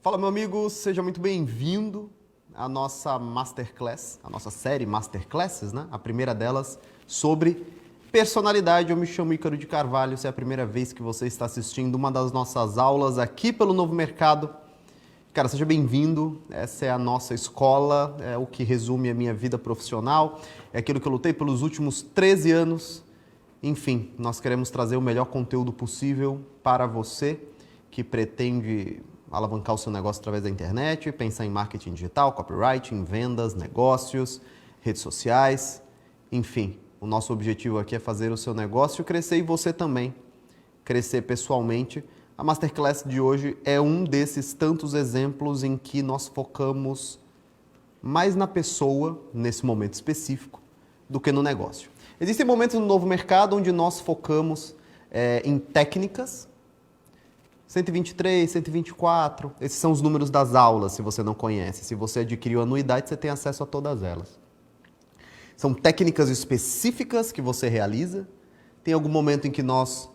Fala, meu amigo, seja muito bem-vindo à nossa Masterclass, a nossa série Masterclasses, né? A primeira delas sobre personalidade. Eu me chamo Ícaro de Carvalho, se é a primeira vez que você está assistindo uma das nossas aulas aqui pelo Novo Mercado. Cara, seja bem-vindo, essa é a nossa escola, é o que resume a minha vida profissional, é aquilo que eu lutei pelos últimos 13 anos. Enfim, nós queremos trazer o melhor conteúdo possível para você que pretende alavancar o seu negócio através da internet, pensar em marketing digital, copywriting, vendas, negócios, redes sociais, enfim. O nosso objetivo aqui é fazer o seu negócio crescer e você também crescer pessoalmente. A Masterclass de hoje é um desses tantos exemplos em que nós focamos mais na pessoa, nesse momento específico, do que no negócio. Existem momentos no novo mercado onde nós focamos em técnicas. 123, 124, esses são os números das aulas, se você não conhece. Se você adquiriu anuidade, você tem acesso a todas elas. São técnicas específicas que você realiza. Tem algum momento em que nós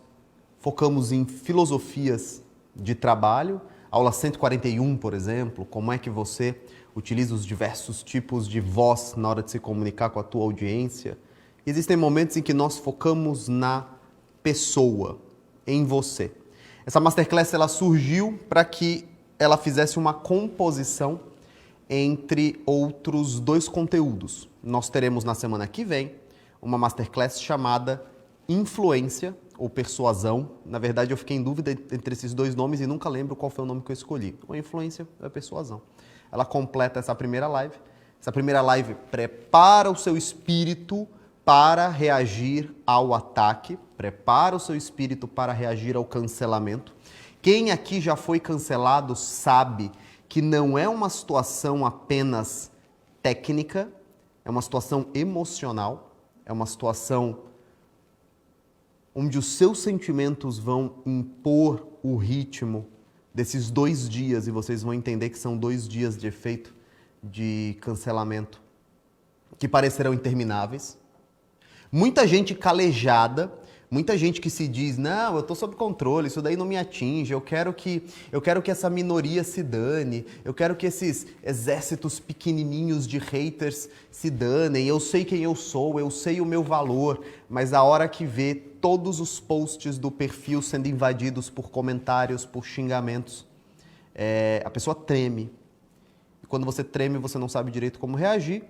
focamos em filosofias de trabalho. Aula 141, por exemplo, como é que você utiliza os diversos tipos de voz na hora de se comunicar com a tua audiência. Existem momentos em que nós focamos na pessoa, em você. Essa Masterclass ela surgiu para que ela fizesse uma composição entre outros dois conteúdos. Nós teremos na semana que vem uma Masterclass chamada Influência ou Persuasão. Na verdade, eu fiquei em dúvida entre esses dois nomes e nunca lembro qual foi o nome que eu escolhi. Ou Influência ou Persuasão. Ela completa essa primeira live. Essa primeira live prepara o seu espírito para reagir ao ataque, prepara o seu espírito para reagir ao cancelamento. Quem aqui já foi cancelado sabe que não é uma situação apenas técnica, é uma situação emocional, é uma situação onde os seus sentimentos vão impor o ritmo desses 2 dias e vocês vão entender que são 2 dias de efeito de cancelamento que parecerão intermináveis. Muita gente calejada, muita gente que se diz, não, eu estou sob controle, isso daí não me atinge, eu quero que essa minoria se dane, eu quero que esses exércitos pequenininhos de haters se danem, eu sei quem eu sou, eu sei o meu valor, mas a hora que vê todos os posts do perfil sendo invadidos por comentários, por xingamentos, a pessoa treme. E quando você treme, você não sabe direito como reagir.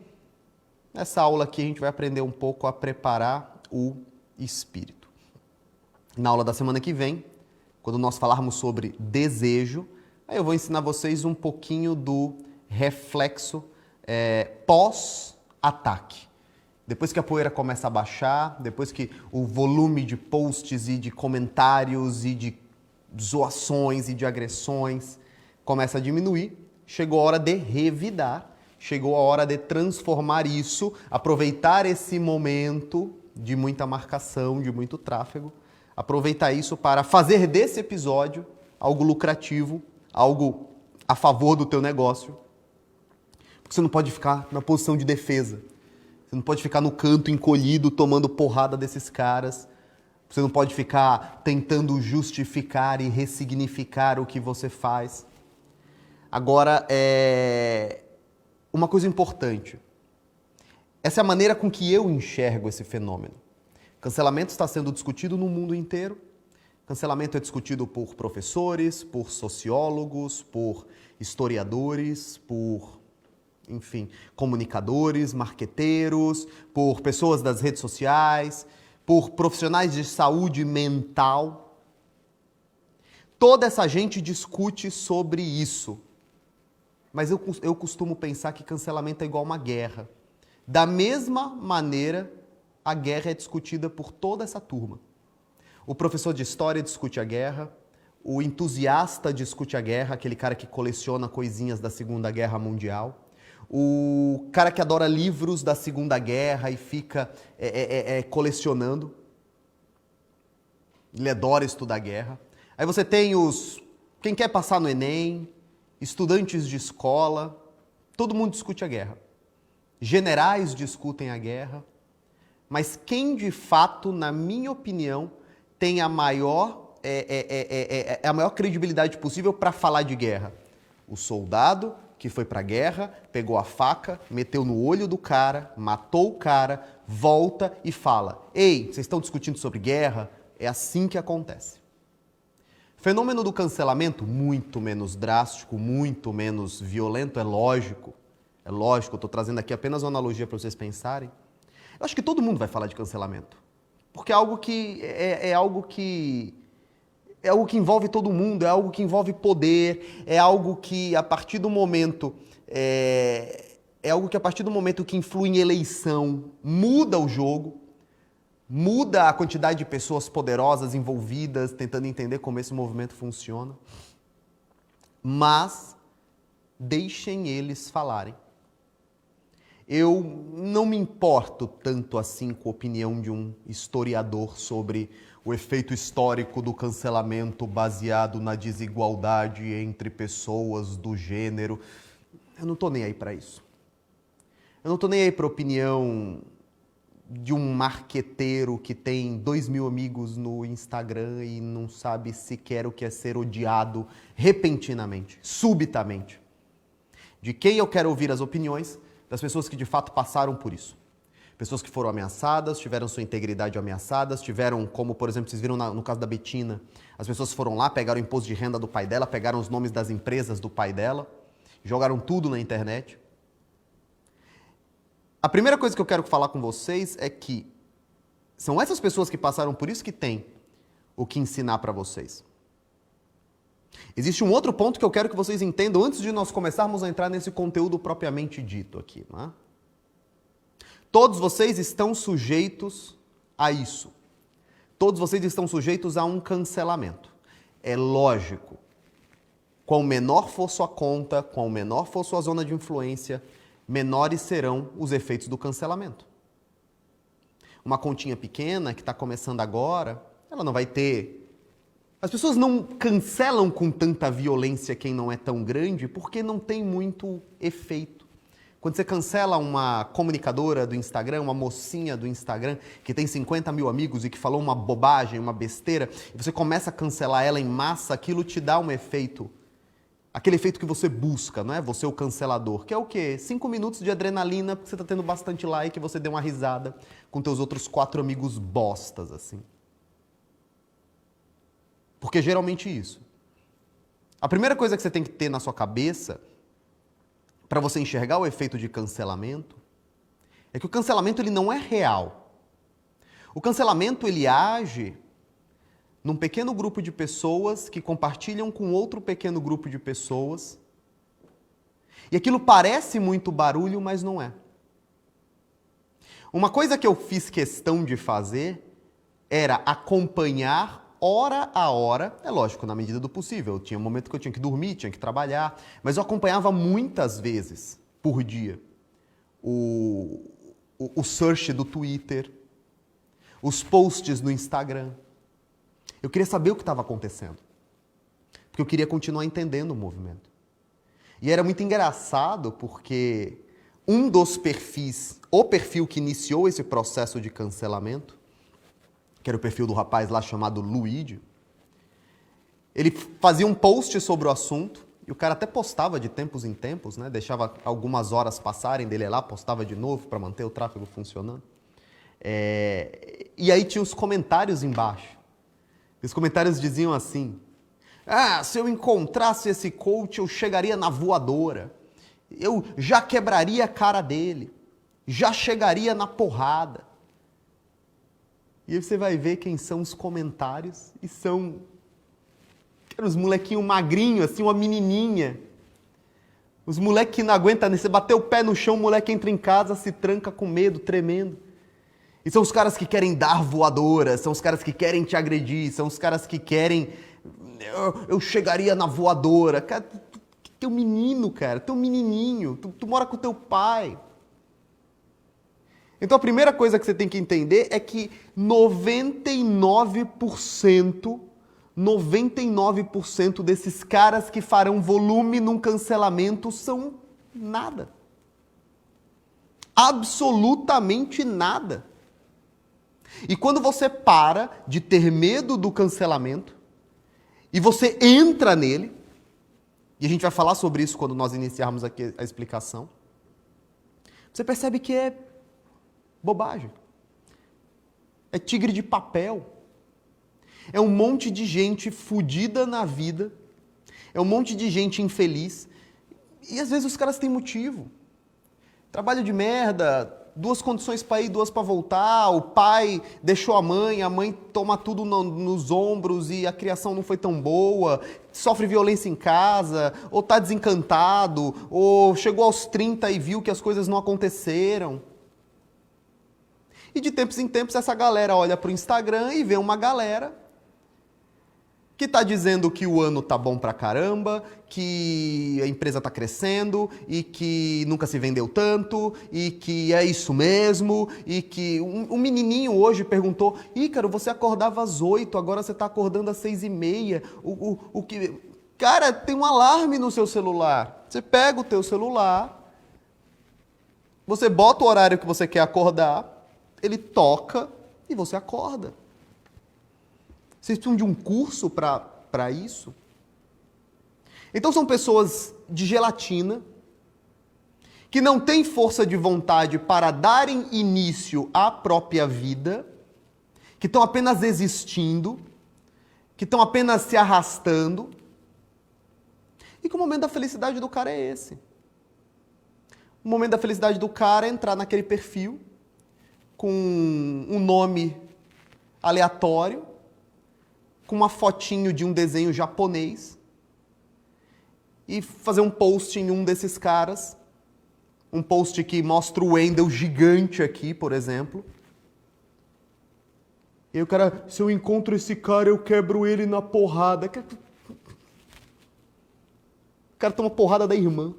Nessa aula aqui a gente vai aprender um pouco a preparar o espírito. Na aula da semana que vem, quando nós falarmos sobre desejo, aí eu vou ensinar vocês um pouquinho do reflexo pós-ataque. Depois que a poeira começa a baixar, depois que o volume de posts e de comentários e de zoações e de agressões começa a diminuir, chegou a hora de revidar. Chegou a hora de transformar isso, aproveitar esse momento de muita marcação, de muito tráfego, aproveitar isso para fazer desse episódio algo lucrativo, algo a favor do teu negócio. Porque você não pode ficar na posição de defesa. Você não pode ficar no canto encolhido, tomando porrada desses caras. Você não pode ficar tentando justificar e ressignificar o que você faz. Agora, uma coisa importante, essa é a maneira com que eu enxergo esse fenômeno. Cancelamento está sendo discutido no mundo inteiro. Cancelamento é discutido por professores, por sociólogos, por historiadores, por, enfim, comunicadores, marqueteiros, por pessoas das redes sociais, por profissionais de saúde mental. Toda essa gente discute sobre isso. Mas eu costumo pensar que cancelamento é igual a uma guerra. Da mesma maneira, a guerra é discutida por toda essa turma. O professor de história discute a guerra, o entusiasta discute a guerra, aquele cara que coleciona coisinhas da Segunda Guerra Mundial, o cara que adora livros da Segunda Guerra e fica colecionando. Ele adora estudar guerra. Aí você tem quem quer passar no Enem, estudantes de escola, todo mundo discute a guerra. Generais discutem a guerra, mas quem de fato, na minha opinião, tem a maior credibilidade possível para falar de guerra? O soldado que foi para a guerra, pegou a faca, meteu no olho do cara, matou o cara, volta e fala: ei, vocês estão discutindo sobre guerra? É assim que acontece. Fenômeno do cancelamento, muito menos drástico, muito menos violento, é lógico. É lógico, eu estou trazendo aqui apenas uma analogia para vocês pensarem. Eu acho que todo mundo vai falar de cancelamento. Porque é algo que é algo que envolve todo mundo, é algo que envolve poder, é algo que a partir do momento que influi em eleição, muda o jogo, muda a quantidade de pessoas poderosas envolvidas, tentando entender como esse movimento funciona. Mas deixem eles falarem. Eu não me importo tanto assim com a opinião de um historiador sobre o efeito histórico do cancelamento baseado na desigualdade entre pessoas do gênero. Eu não estou nem aí para isso. Eu não estou nem aí para a opinião de um marqueteiro que tem 2.000 amigos no Instagram e não sabe sequer o que é ser odiado repentinamente, subitamente. De quem eu quero ouvir as opiniões? Das pessoas que de fato passaram por isso. Pessoas que foram ameaçadas, tiveram sua integridade ameaçadas, tiveram, como por exemplo, vocês viram no caso da Betina, as pessoas foram lá, pegaram o imposto de renda do pai dela, pegaram os nomes das empresas do pai dela, jogaram tudo na internet. A primeira coisa que eu quero falar com vocês é que são essas pessoas que passaram por isso que têm o que ensinar para vocês. Existe um outro ponto que eu quero que vocês entendam antes de nós começarmos a entrar nesse conteúdo propriamente dito aqui, não é? Todos vocês estão sujeitos a isso. Todos vocês estão sujeitos a um cancelamento. É lógico. Quanto menor for sua conta, quanto menor for sua zona de influência, menores serão os efeitos do cancelamento. Uma continha pequena que está começando agora, ela não vai ter... As pessoas não cancelam com tanta violência quem não é tão grande porque não tem muito efeito. Quando você cancela uma comunicadora do Instagram, uma mocinha do Instagram que tem 50 mil amigos e que falou uma bobagem, uma besteira, e você começa a cancelar ela em massa, aquilo te dá um efeito. Aquele efeito que você busca, não é? Você, o cancelador, que é o quê? 5 minutos de adrenalina, porque você está tendo bastante like e você deu uma risada com teus outros 4 amigos bostas, assim. Porque geralmente isso. A primeira coisa que você tem que ter na sua cabeça, para você enxergar o efeito de cancelamento, é que o cancelamento ele não é real. O cancelamento ele age num pequeno grupo de pessoas que compartilham com outro pequeno grupo de pessoas. E aquilo parece muito barulho, mas não é. Uma coisa que eu fiz questão de fazer era acompanhar hora a hora, é lógico, na medida do possível. Tinha um momento que eu tinha que dormir, tinha que trabalhar, mas eu acompanhava muitas vezes por dia o search do Twitter, os posts no Instagram. Eu queria saber o que estava acontecendo, porque eu queria continuar entendendo o movimento. E era muito engraçado porque um dos perfis, o perfil que iniciou esse processo de cancelamento, que era o perfil do rapaz lá chamado Luigi, ele fazia um post sobre o assunto, e o cara até postava de tempos em tempos, né? Deixava algumas horas passarem dele lá, postava de novo para manter o tráfego funcionando. E aí tinha os comentários embaixo. Os comentários diziam assim: se eu encontrasse esse coach, eu chegaria na voadora. Eu já quebraria a cara dele. Já chegaria na porrada. E aí você vai ver quem são os comentários, e são os molequinhos magrinhos, assim, uma menininha. Os moleques que não aguentam, você bater o pé no chão, o moleque entra em casa, se tranca com medo, tremendo. E são os caras que querem dar voadora, são os caras que querem te agredir, são os caras que querem... Eu chegaria na voadora. Cara, teu menino, cara, teu menininho, tu mora com teu pai. Então a primeira coisa que você tem que entender é que 99% desses caras que farão volume num cancelamento são nada. Absolutamente nada. E quando você para de ter medo do cancelamento e você entra nele, e a gente vai falar sobre isso quando nós iniciarmos aqui a explicação, você percebe que é bobagem. É tigre de papel. É um monte de gente fudida na vida. É um monte de gente infeliz. E às vezes os caras têm motivo. Trabalho de merda, 2 condições para ir, 2 para voltar, o pai deixou a mãe toma tudo nos ombros e a criação não foi tão boa, sofre violência em casa, ou está desencantado, ou chegou aos 30 e viu que as coisas não aconteceram. E de tempos em tempos essa galera olha para o Instagram e vê uma galera que está dizendo que o ano tá bom pra caramba, que a empresa tá crescendo e que nunca se vendeu tanto e que é isso mesmo e que um menininho hoje perguntou: Ícaro, você acordava às 8, agora você tá acordando às 6:30. O que... Cara, tem um alarme no seu celular. Você pega o teu celular, você bota o horário que você quer acordar, ele toca e você acorda. Vocês precisam de um curso para isso? Então são pessoas de gelatina, que não têm força de vontade para darem início à própria vida, que estão apenas existindo, que estão apenas se arrastando, e que o momento da felicidade do cara é esse. O momento da felicidade do cara é entrar naquele perfil, com um nome aleatório, com uma fotinho de um desenho japonês e fazer um post em um desses caras, um post que mostra o Wendel gigante aqui, por exemplo. E aí o cara, se eu encontro esse cara, eu quebro ele na porrada. O cara toma porrada da irmã.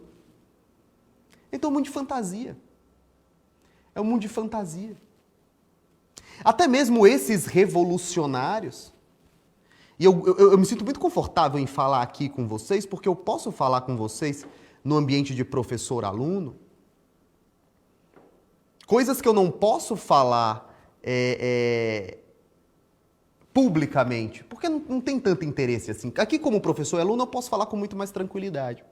Então é um mundo de fantasia. É um mundo de fantasia. Até mesmo esses revolucionários. E eu me sinto muito confortável em falar aqui com vocês, porque eu posso falar com vocês no ambiente de professor-aluno. Coisas que eu não posso falar publicamente, porque não tem tanto interesse assim. Aqui, como professor e aluno, eu posso falar com muito mais tranquilidade.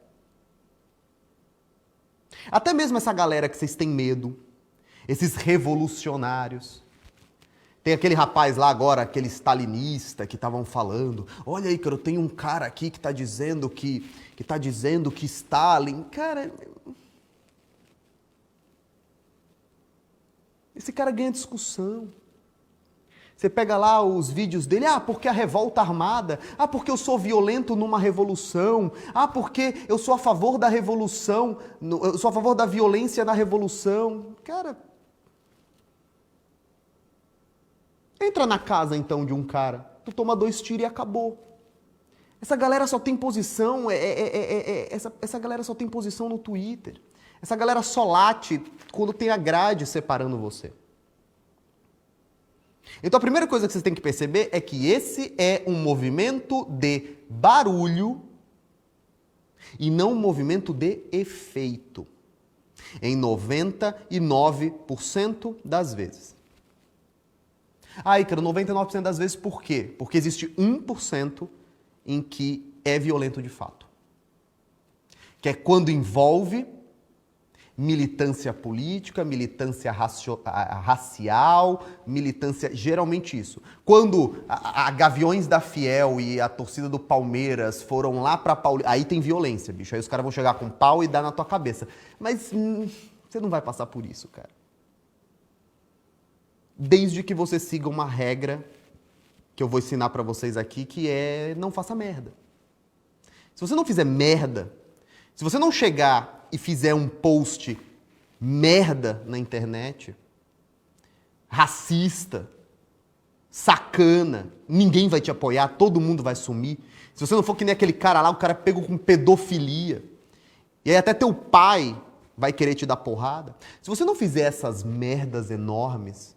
Até mesmo essa galera que vocês têm medo, esses revolucionários. Tem aquele rapaz lá agora, aquele stalinista que estavam falando. Olha aí, cara, eu tenho um cara aqui que está dizendo que Stalin... Cara, esse cara ganha discussão. Você pega lá os vídeos dele, porque a revolta armada, porque eu sou violento numa revolução, porque eu sou a favor da revolução, eu sou a favor da violência na revolução. Cara... Entra na casa, então, de um cara, tu toma 2 tiros e acabou. Essa galera só tem posição, essa galera só tem posição no Twitter. Essa galera só late quando tem a grade separando você. Então a primeira coisa que vocês têm que perceber é que esse é um movimento de barulho e não um movimento de efeito. Em 99% das vezes. Ícaro, 99% das vezes por quê? Porque existe 1% em que é violento de fato. Que é quando envolve militância política, militância racial, militância... Geralmente isso. Quando a Gaviões da Fiel e a torcida do Palmeiras foram lá pra Paulista... Aí tem violência, bicho. Aí os caras vão chegar com pau e dar na tua cabeça. Mas você não vai passar por isso, cara. Desde que você siga uma regra que eu vou ensinar pra vocês aqui, que é não faça merda. Se você não fizer merda, se você não chegar e fizer um post merda na internet, racista, sacana, ninguém vai te apoiar, todo mundo vai sumir. Se você não for que nem aquele cara lá, o cara pegou com pedofilia, e aí até teu pai vai querer te dar porrada. Se você não fizer essas merdas enormes,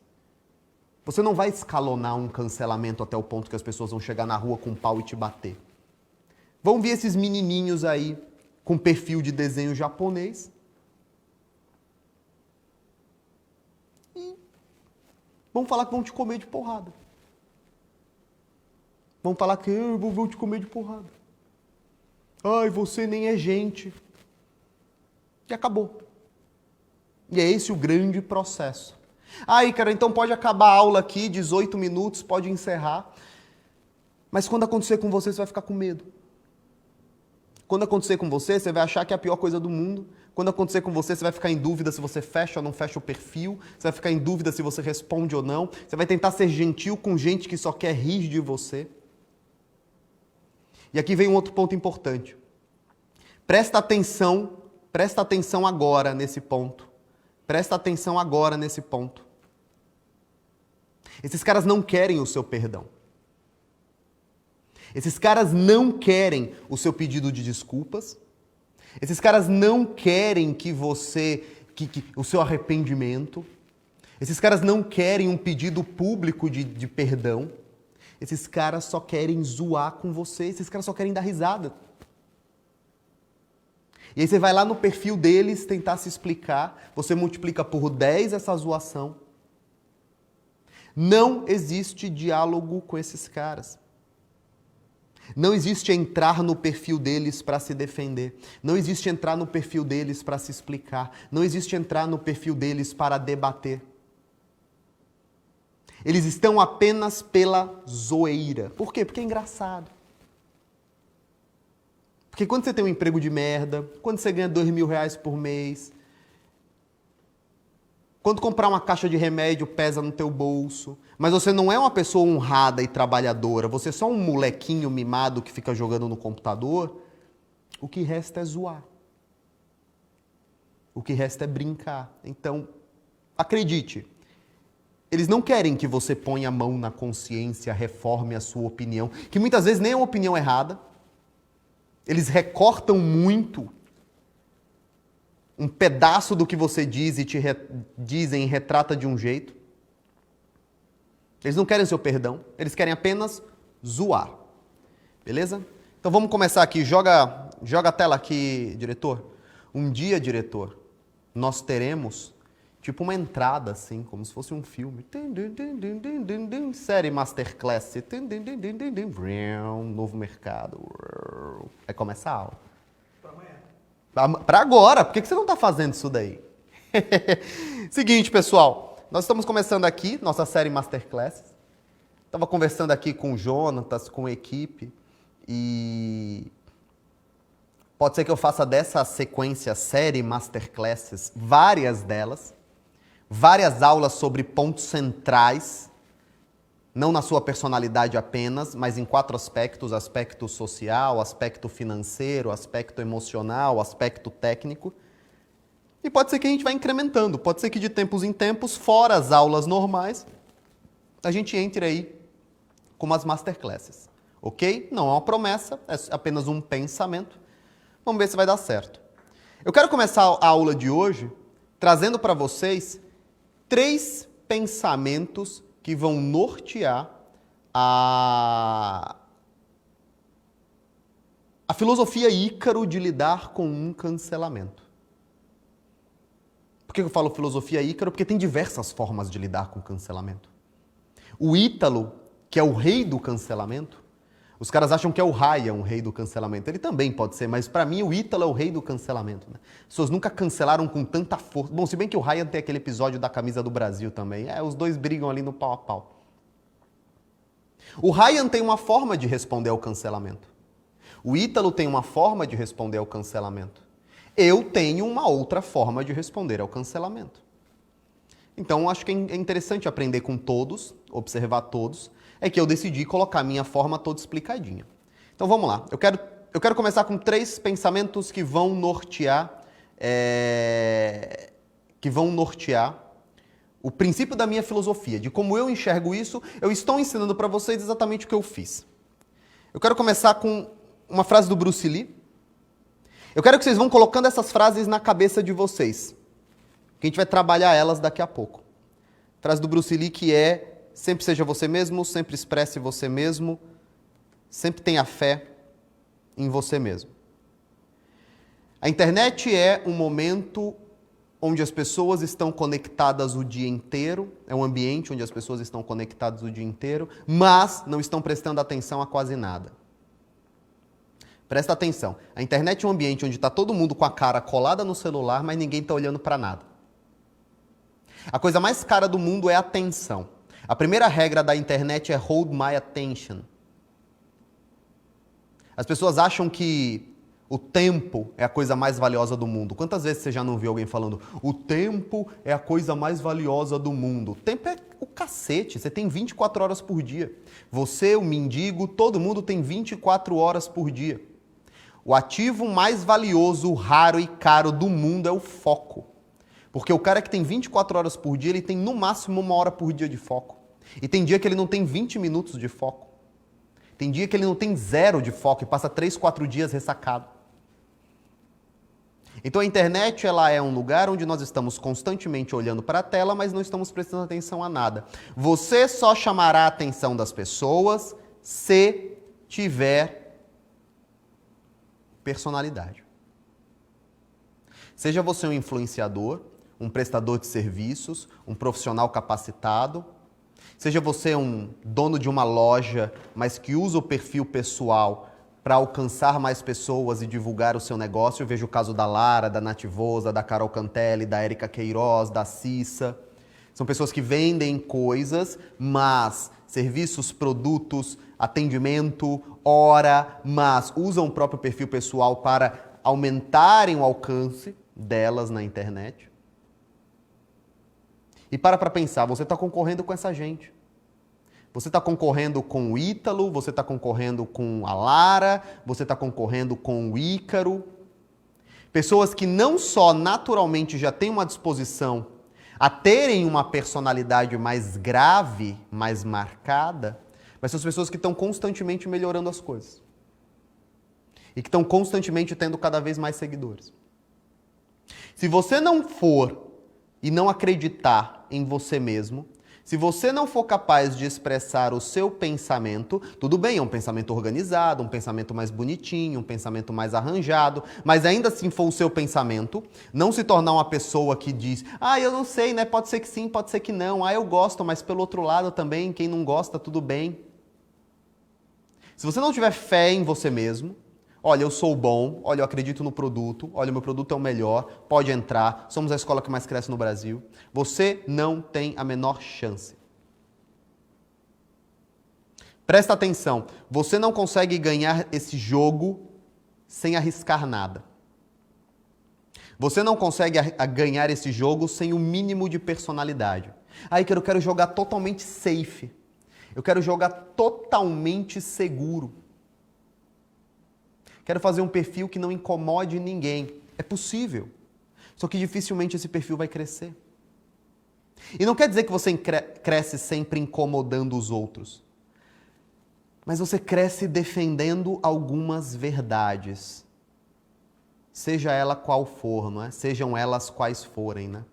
você não vai escalonar um cancelamento até o ponto que as pessoas vão chegar na rua com um pau e te bater. Vão ver esses menininhos aí com perfil de desenho japonês e vão falar que vão te comer de porrada. Vão falar que eu vou te comer de porrada. Ai, você nem é gente. E acabou. E é esse o grande processo. Ah, Ícaro, então pode acabar a aula aqui, 18 minutos, pode encerrar. Mas quando acontecer com você, você vai ficar com medo. Quando acontecer com você, você vai achar que é a pior coisa do mundo. Quando acontecer com você, você vai ficar em dúvida se você fecha ou não fecha o perfil. Você vai ficar em dúvida se você responde ou não. Você vai tentar ser gentil com gente que só quer rir de você. E aqui vem um outro ponto importante. Presta atenção agora nesse ponto. Presta atenção agora nesse ponto. Esses caras não querem o seu perdão. Esses caras não querem o seu pedido de desculpas. Esses caras não querem que o seu arrependimento. Esses caras não querem um pedido público de perdão. Esses caras só querem zoar com você. Esses caras só querem dar risada. E aí você vai lá no perfil deles tentar se explicar. Você multiplica por 10 essa zoação. Não existe diálogo com esses caras. Não existe entrar no perfil deles para se defender. Não existe entrar no perfil deles para se explicar. Não existe entrar no perfil deles para debater. Eles estão apenas pela zoeira. Por quê? Porque é engraçado. Porque quando você tem um emprego de merda, quando você ganha R$2.000 por mês, quando comprar uma caixa de remédio pesa no teu bolso, mas você não é uma pessoa honrada e trabalhadora, você é só um molequinho mimado que fica jogando no computador, o que resta é zoar. O que resta é brincar. Então, acredite, eles não querem que você ponha a mão na consciência, reforme a sua opinião, que muitas vezes nem é uma opinião errada. Eles recortam muito um pedaço do que você diz e te dizem e retrata de um jeito. Eles não querem o seu perdão, eles querem apenas zoar. Beleza? Então vamos começar aqui. Joga a tela aqui, diretor. Um dia, diretor, nós teremos tipo uma entrada assim, como se fosse um filme. Série Masterclass. Novo mercado. Vai começar a aula. Para agora, por que você não está fazendo isso daí? Seguinte, pessoal, nós estamos começando aqui nossa série Masterclass. Estava conversando aqui com o Jonatas, com a equipe, e pode ser que eu faça dessa sequência, série Masterclasses, várias delas, várias aulas sobre pontos centrais, não na sua personalidade apenas, mas em 4 aspectos: aspecto social, aspecto financeiro, aspecto emocional, aspecto técnico. E pode ser que a gente vá incrementando, pode ser que de tempos em tempos, fora as aulas normais, a gente entre aí com umas masterclasses, ok? Não é uma promessa, é apenas um pensamento. Vamos ver se vai dar certo. Eu quero começar a aula de hoje trazendo para vocês 3 pensamentos que vão nortear a filosofia Ícaro de lidar com um cancelamento. Por que eu falo filosofia Ícaro? Porque tem diversas formas de lidar com cancelamento. O Ítalo, que é o rei do cancelamento, os caras acham que é o Ryan o rei do cancelamento. Ele também pode ser, mas para mim o Ítalo é o rei do cancelamento. Né? As pessoas nunca cancelaram com tanta força. Bom, se bem que o Ryan tem aquele episódio da camisa do Brasil também. Os dois brigam ali no pau a pau. O Ryan tem uma forma de responder ao cancelamento. O Ítalo tem uma forma de responder ao cancelamento. Eu tenho uma outra forma de responder ao cancelamento. Então, acho que é interessante aprender com todos, observar todos. É que eu decidi colocar a minha forma toda explicadinha. Então, vamos lá. Eu quero começar com 3 pensamentos que vão nortear o princípio da minha filosofia, de como eu enxergo isso. Eu estou ensinando para vocês exatamente o que eu fiz. Eu quero começar com uma frase do Bruce Lee. Eu quero que vocês vão colocando essas frases na cabeça de vocês, que a gente vai trabalhar elas daqui a pouco. Frase do Bruce Lee que é: sempre seja você mesmo, sempre expresse você mesmo, sempre tenha fé em você mesmo. A internet é um momento onde as pessoas estão conectadas o dia inteiro, é um ambiente onde as pessoas estão conectadas o dia inteiro, mas não estão prestando atenção a quase nada. Presta atenção. A internet é um ambiente onde está todo mundo com a cara colada no celular, mas ninguém está olhando para nada. A coisa mais cara do mundo é a atenção. A primeira regra da internet é hold my attention. As pessoas acham que o tempo é a coisa mais valiosa do mundo. Quantas vezes você já não viu alguém falando o tempo é a coisa mais valiosa do mundo? O tempo é o cacete. Você tem 24 horas por dia. Você, o mendigo, todo mundo tem 24 horas por dia. O ativo mais valioso, raro e caro do mundo é o foco. Porque o cara que tem 24 horas por dia, ele tem no máximo 1 hora por dia de foco. E tem dia que ele não tem 20 minutos de foco. Tem dia que ele não tem 0 de foco e passa 3, 4 dias ressacado. Então a internet ela é um lugar onde nós estamos constantemente olhando para a tela, mas não estamos prestando atenção a nada. Você só chamará a atenção das pessoas se tiver personalidade. Seja você um influenciador, um prestador de serviços, um profissional capacitado, seja você um dono de uma loja, mas que usa o perfil pessoal para alcançar mais pessoas e divulgar o seu negócio. Eu vejo o caso da Lara, da Nativosa, da Carol Cantelli, da Érica Queiroz, da Cissa. São pessoas que vendem coisas, mas serviços, produtos, atendimento, hora, mas usam o próprio perfil pessoal para aumentarem o alcance delas na internet. E para pensar, você está concorrendo com essa gente. Você está concorrendo com o Ítalo, você está concorrendo com a Lara, você está concorrendo com o Ícaro. Pessoas que não só naturalmente já têm uma disposição a terem uma personalidade mais grave, mais marcada, mas são as pessoas que estão constantemente melhorando as coisas. E que estão constantemente tendo cada vez mais seguidores. Se você não for e não acreditar em você mesmo, se você não for capaz de expressar o seu pensamento, tudo bem, é um pensamento organizado, um pensamento mais bonitinho, um pensamento mais arranjado, mas ainda assim for o seu pensamento, não se tornar uma pessoa que diz, eu não sei, né? Pode ser que sim, pode ser que não, eu gosto, mas pelo outro lado também, quem não gosta, tudo bem. Se você não tiver fé em você mesmo, olha, eu sou bom, olha, eu acredito no produto, olha, o meu produto é o melhor, pode entrar, somos a escola que mais cresce no Brasil. Você não tem a menor chance. Presta atenção, você não consegue ganhar esse jogo sem arriscar nada. Você não consegue ganhar esse jogo sem o mínimo de personalidade. Eu quero jogar totalmente safe. Eu quero jogar totalmente seguro. Quero fazer um perfil que não incomode ninguém. É possível. Só que dificilmente esse perfil vai crescer. E não quer dizer que você cresce sempre incomodando os outros. Mas você cresce defendendo algumas verdades. Seja ela qual for, não é? Sejam elas quais forem, né?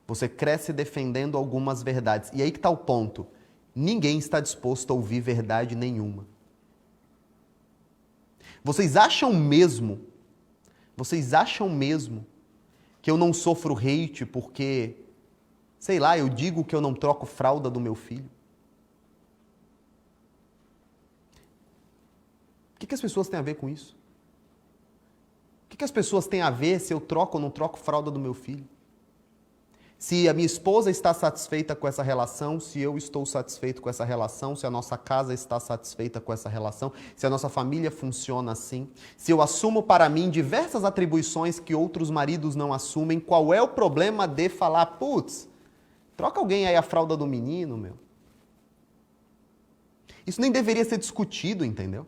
Você cresce defendendo algumas verdades. E aí que está o ponto. Ninguém está disposto a ouvir verdade nenhuma. Vocês acham mesmo que eu não sofro hate porque, sei lá, eu digo que eu não troco fralda do meu filho? O que as pessoas têm a ver com isso? O que as pessoas têm a ver se eu troco ou não troco fralda do meu filho? Se a minha esposa está satisfeita com essa relação, se eu estou satisfeito com essa relação, se a nossa casa está satisfeita com essa relação, se a nossa família funciona assim, se eu assumo para mim diversas atribuições que outros maridos não assumem, qual é o problema de falar, putz, troca alguém aí a fralda do menino, meu? Isso nem deveria ser discutido, entendeu?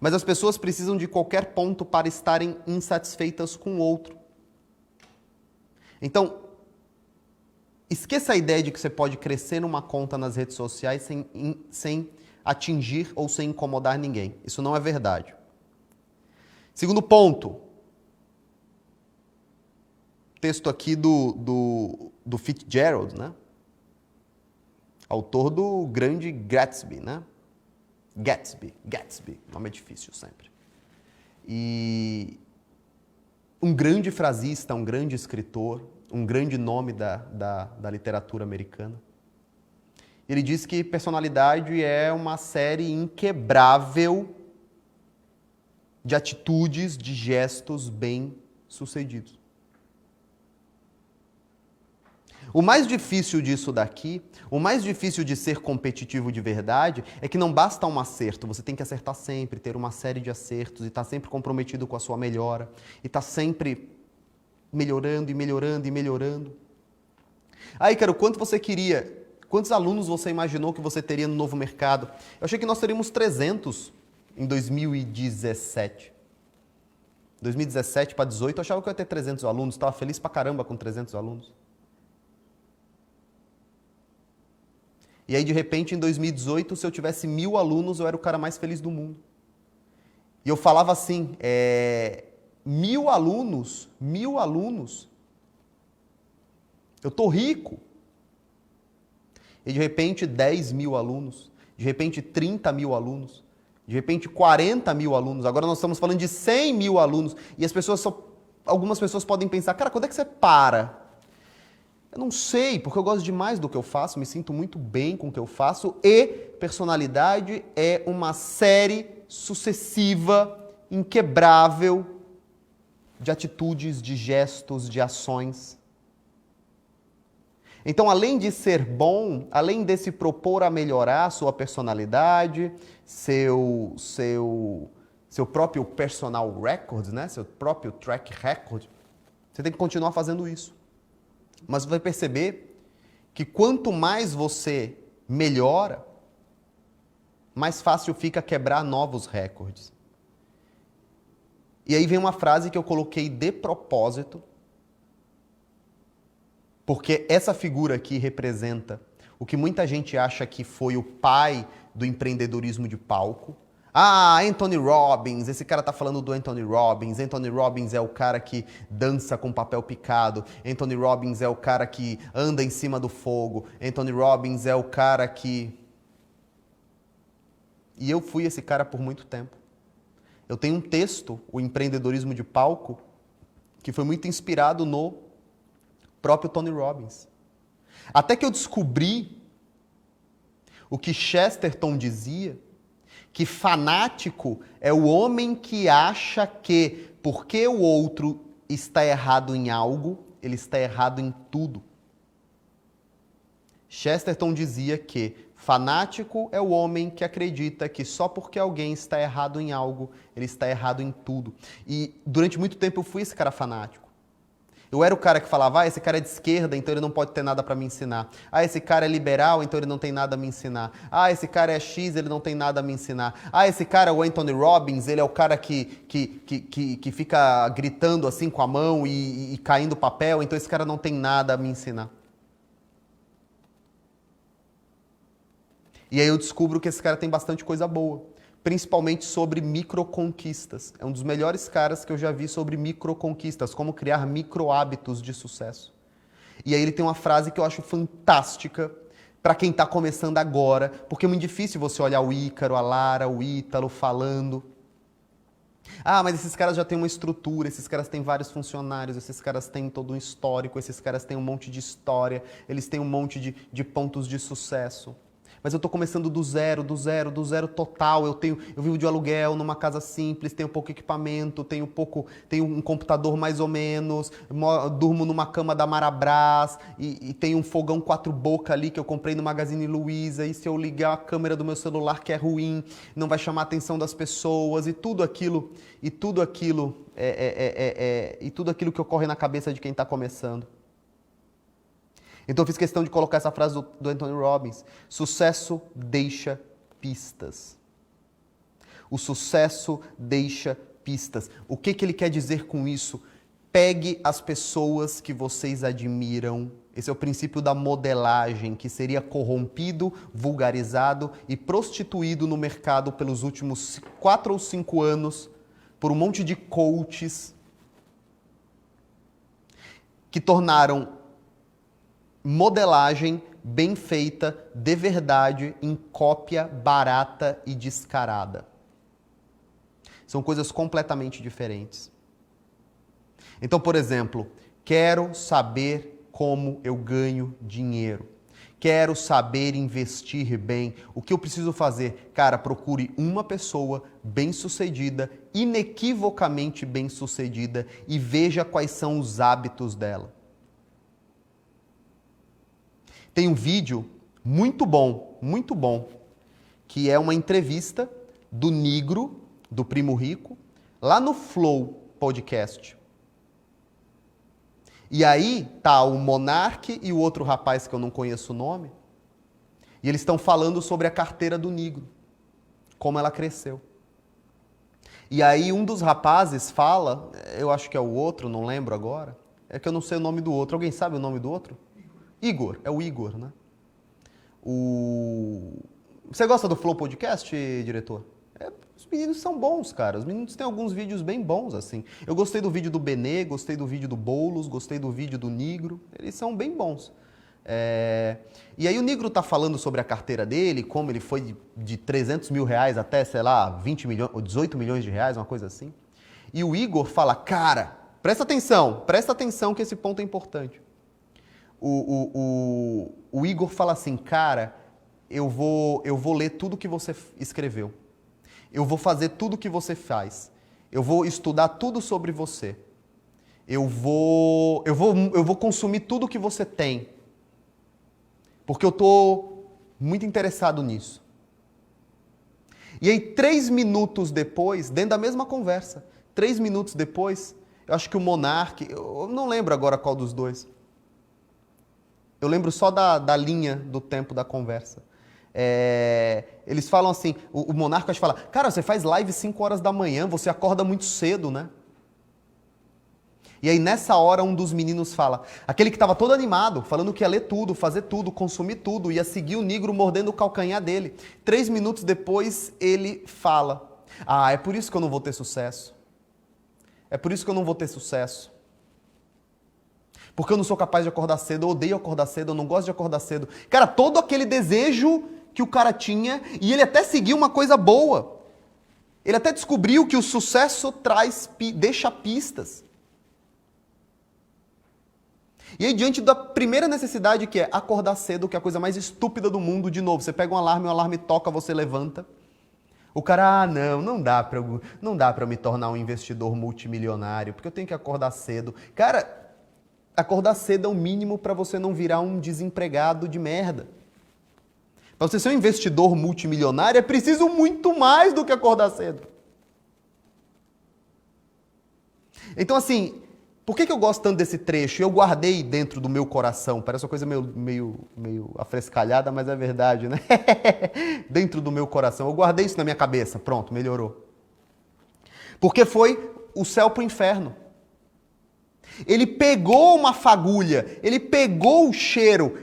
Mas as pessoas precisam de qualquer ponto para estarem insatisfeitas com o outro. Então, esqueça a ideia de que você pode crescer numa conta nas redes sociais sem atingir ou sem incomodar ninguém. Isso não é verdade. Segundo ponto. Texto aqui do Fitzgerald, né? Autor do grande Gatsby, né? Gatsby, nome é difícil sempre. E um grande frasista, um grande escritor, um grande nome da literatura americana. Ele diz que personalidade é uma série inquebrável de atitudes, de gestos bem-sucedidos. O mais difícil disso daqui, o mais difícil de ser competitivo de verdade, é que não basta um acerto, você tem que acertar sempre, ter uma série de acertos, e estar sempre comprometido com a sua melhora, e estar sempre melhorando e melhorando e melhorando. Aí, Ícaro, quantos alunos você imaginou que você teria no novo mercado? Eu achei que nós teríamos 300 em 2017. 2017 para 2018, eu achava que eu ia ter 300 alunos, estava feliz pra caramba com 300 alunos. E aí, de repente, em 2018, se eu tivesse 1.000 alunos, eu era o cara mais feliz do mundo. E eu falava assim, 1.000 alunos, eu tô rico. E de repente, 10.000 alunos, de repente, 30.000 alunos, de repente, 40.000 alunos. Agora nós estamos falando de 100.000 alunos. E algumas pessoas podem pensar, cara, quando é que você para? Eu não sei, porque eu gosto demais do que eu faço, me sinto muito bem com o que eu faço, e personalidade é uma série sucessiva, inquebrável, de atitudes, de gestos, de ações. Então, além de ser bom, além de se propor a melhorar sua personalidade, seu próprio personal record, né? Seu próprio track record, você tem que continuar fazendo isso. Mas você vai perceber que quanto mais você melhora, mais fácil fica quebrar novos recordes. E aí vem uma frase que eu coloquei de propósito, porque essa figura aqui representa o que muita gente acha que foi o pai do empreendedorismo de palco. Ah, Anthony Robbins, esse cara tá falando do Anthony Robbins. Anthony Robbins é o cara que dança com papel picado. Anthony Robbins é o cara que anda em cima do fogo. Anthony Robbins é o cara que... E eu fui esse cara por muito tempo. Eu tenho um texto, O Empreendedorismo de Palco, que foi muito inspirado no próprio Tony Robbins. Até que eu descobri o que Chesterton dizia, que fanático é o homem que acha que, porque o outro está errado em algo, ele está errado em tudo. Chesterton dizia que fanático é o homem que acredita que só porque alguém está errado em algo, ele está errado em tudo. E durante muito tempo eu fui esse cara fanático. Eu era o cara que falava, esse cara é de esquerda, então ele não pode ter nada para me ensinar. Esse cara é liberal, então ele não tem nada a me ensinar. Esse cara é X, ele não tem nada a me ensinar. Esse cara é o Anthony Robbins, ele é o cara que fica gritando assim com a mão e caindo papel, então esse cara não tem nada a me ensinar. E aí eu descubro que esse cara tem bastante coisa boa. Principalmente sobre microconquistas. É um dos melhores caras que eu já vi sobre microconquistas, como criar microhábitos de sucesso. E aí ele tem uma frase que eu acho fantástica para quem está começando agora, porque é muito difícil você olhar o Ícaro, a Lara, o Ítalo falando. Mas esses caras já têm uma estrutura, esses caras têm vários funcionários, esses caras têm todo um histórico, esses caras têm um monte de história, eles têm um monte de pontos de sucesso. Mas eu estou começando do zero total. Eu vivo de aluguel numa casa simples, tenho pouco equipamento, tenho um computador mais ou menos, durmo numa cama da Marabras e tenho um fogão 4 boca ali que eu comprei no Magazine Luiza, e se eu ligar a câmera do meu celular que é ruim, não vai chamar a atenção das pessoas, e tudo aquilo que ocorre na cabeça de quem está começando. Então eu fiz questão de colocar essa frase do Anthony Robbins. Sucesso deixa pistas. O sucesso deixa pistas. O que ele quer dizer com isso? Pegue as pessoas que vocês admiram. Esse é o princípio da modelagem, que seria corrompido, vulgarizado e prostituído no mercado pelos últimos 4 ou 5 anos por um monte de coaches que tornaram modelagem bem feita, de verdade, em cópia barata e descarada. São coisas completamente diferentes. Então, por exemplo, quero saber como eu ganho dinheiro. Quero saber investir bem. O que eu preciso fazer? Cara, procure uma pessoa bem-sucedida, inequivocamente bem-sucedida e veja quais são os hábitos dela. Tem um vídeo muito bom, que é uma entrevista do Nigro, do Primo Rico, lá no Flow Podcast. E aí tá o Monark e o outro rapaz que eu não conheço o nome. E eles estão falando sobre a carteira do Nigro, como ela cresceu. E aí um dos rapazes fala, eu acho que é o outro, não lembro agora, é que eu não sei o nome do outro. Alguém sabe o nome do outro? Igor, é o Igor, né? Você gosta do Flow Podcast, diretor? Os meninos são bons, cara. Os meninos têm alguns vídeos bem bons, assim. Eu gostei do vídeo do Benê, gostei do vídeo do Boulos, gostei do vídeo do Nigro. Eles são bem bons. E aí o Nigro tá falando sobre a carteira dele, como ele foi de 300 mil reais até, sei lá, 20 milhões, ou 18 milhões de reais, uma coisa assim. E o Igor fala, cara, presta atenção que esse ponto é importante. O Igor fala assim, cara, eu vou ler tudo que você escreveu. Eu vou fazer tudo que você faz. Eu vou estudar tudo sobre você. Eu vou consumir tudo que você tem. Porque eu estou muito interessado nisso. E aí, 3 minutos depois, dentro da mesma conversa, 3 minutos depois, eu acho que o Monark, eu não lembro agora qual dos dois. Eu lembro só da linha do tempo da conversa. Eles falam assim, o Monarca fala, cara, você faz live 5 horas da manhã, você acorda muito cedo, né? E aí nessa hora um dos meninos fala, aquele que estava todo animado, falando que ia ler tudo, fazer tudo, consumir tudo, ia seguir o Nigro mordendo o calcanhar dele. 3 minutos depois ele fala, é por isso que eu não vou ter sucesso. É por isso que eu não vou ter sucesso. Porque eu não sou capaz de acordar cedo, eu odeio acordar cedo, eu não gosto de acordar cedo. Cara, todo aquele desejo que o cara tinha, e ele até seguiu uma coisa boa. Ele até descobriu que o sucesso deixa pistas. E aí, diante da primeira necessidade, que é acordar cedo, que é a coisa mais estúpida do mundo, de novo, você pega um alarme, o alarme toca, você levanta. O cara, não dá pra eu me tornar um investidor multimilionário, porque eu tenho que acordar cedo. Cara, acordar cedo é o mínimo para você não virar um desempregado de merda. Para você ser um investidor multimilionário, é preciso muito mais do que acordar cedo. Então, assim, por que eu gosto tanto desse trecho? Eu guardei dentro do meu coração, parece uma coisa meio afrescalhada, mas é verdade, né? Dentro do meu coração. Eu guardei isso na minha cabeça, pronto, melhorou. Porque foi o céu pro inferno. Ele pegou uma fagulha, ele pegou o cheiro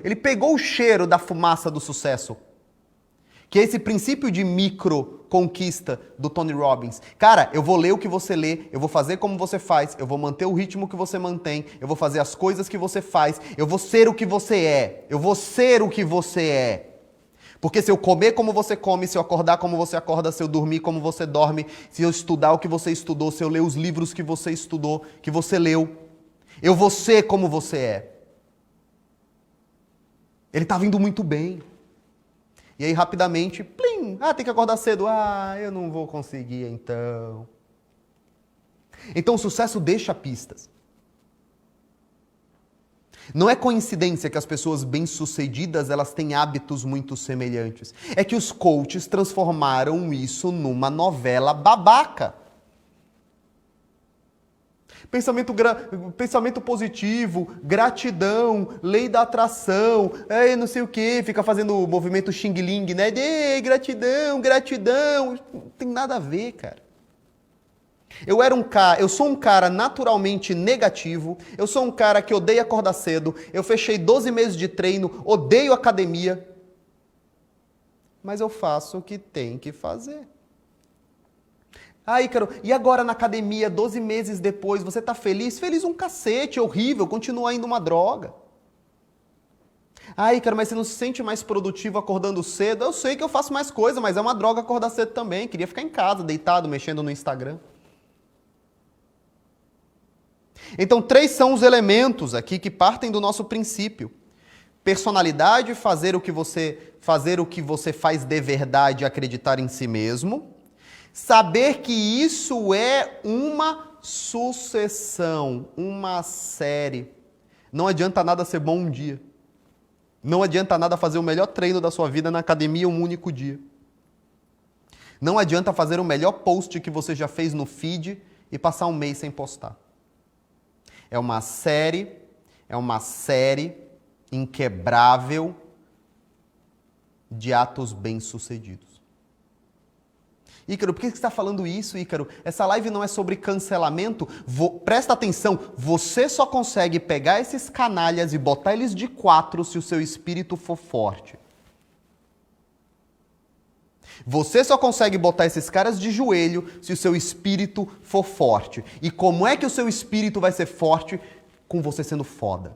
da fumaça do sucesso. Que é esse princípio de micro-conquista do Tony Robbins. Cara, eu vou ler o que você lê, eu vou fazer como você faz, eu vou manter o ritmo que você mantém, eu vou fazer as coisas que você faz, eu vou ser o que você é. Porque se eu comer como você come, se eu acordar como você acorda, se eu dormir como você dorme, se eu estudar o que você estudou, se eu ler os livros que você estudou, que você leu, eu vou ser como você é. Ele estava indo muito bem. E aí, rapidamente, plim! Tem que acordar cedo. Eu não vou conseguir, então. Então, o sucesso deixa pistas. Não é coincidência que as pessoas bem-sucedidas, elas têm hábitos muito semelhantes. É que os coaches transformaram isso numa novela babaca. Pensamento positivo, gratidão, lei da atração, não sei o que, fica fazendo o movimento xing-ling, né? Gratidão. Não tem nada a ver, cara. Eu sou um cara naturalmente negativo, eu sou um cara que odeia acordar cedo, eu fechei 12 meses de treino, odeio academia, mas eu faço o que tem que fazer. Ícaro, e agora na academia, 12 meses depois, você tá feliz? Feliz um cacete, horrível, continua indo uma droga. Ícaro, mas você não se sente mais produtivo acordando cedo? Eu sei que eu faço mais coisa, mas é uma droga acordar cedo também. Queria ficar em casa, deitado, mexendo no Instagram. Então, 3 são os elementos aqui que partem do nosso princípio. Personalidade, fazer o que você faz de verdade, acreditar em si mesmo. Saber que isso é uma sucessão, uma série. Não adianta nada ser bom um dia. Não adianta nada fazer o melhor treino da sua vida na academia um único dia. Não adianta fazer o melhor post que você já fez no feed e passar um mês sem postar. É uma série inquebrável de atos bem-sucedidos. Ícaro, por que você está falando isso, Ícaro? Essa live não é sobre cancelamento. Presta atenção, você só consegue pegar esses canalhas e botar eles de 4 se o seu espírito for forte. Você só consegue botar esses caras de joelho se o seu espírito for forte. E como é que o seu espírito vai ser forte? Com você sendo foda.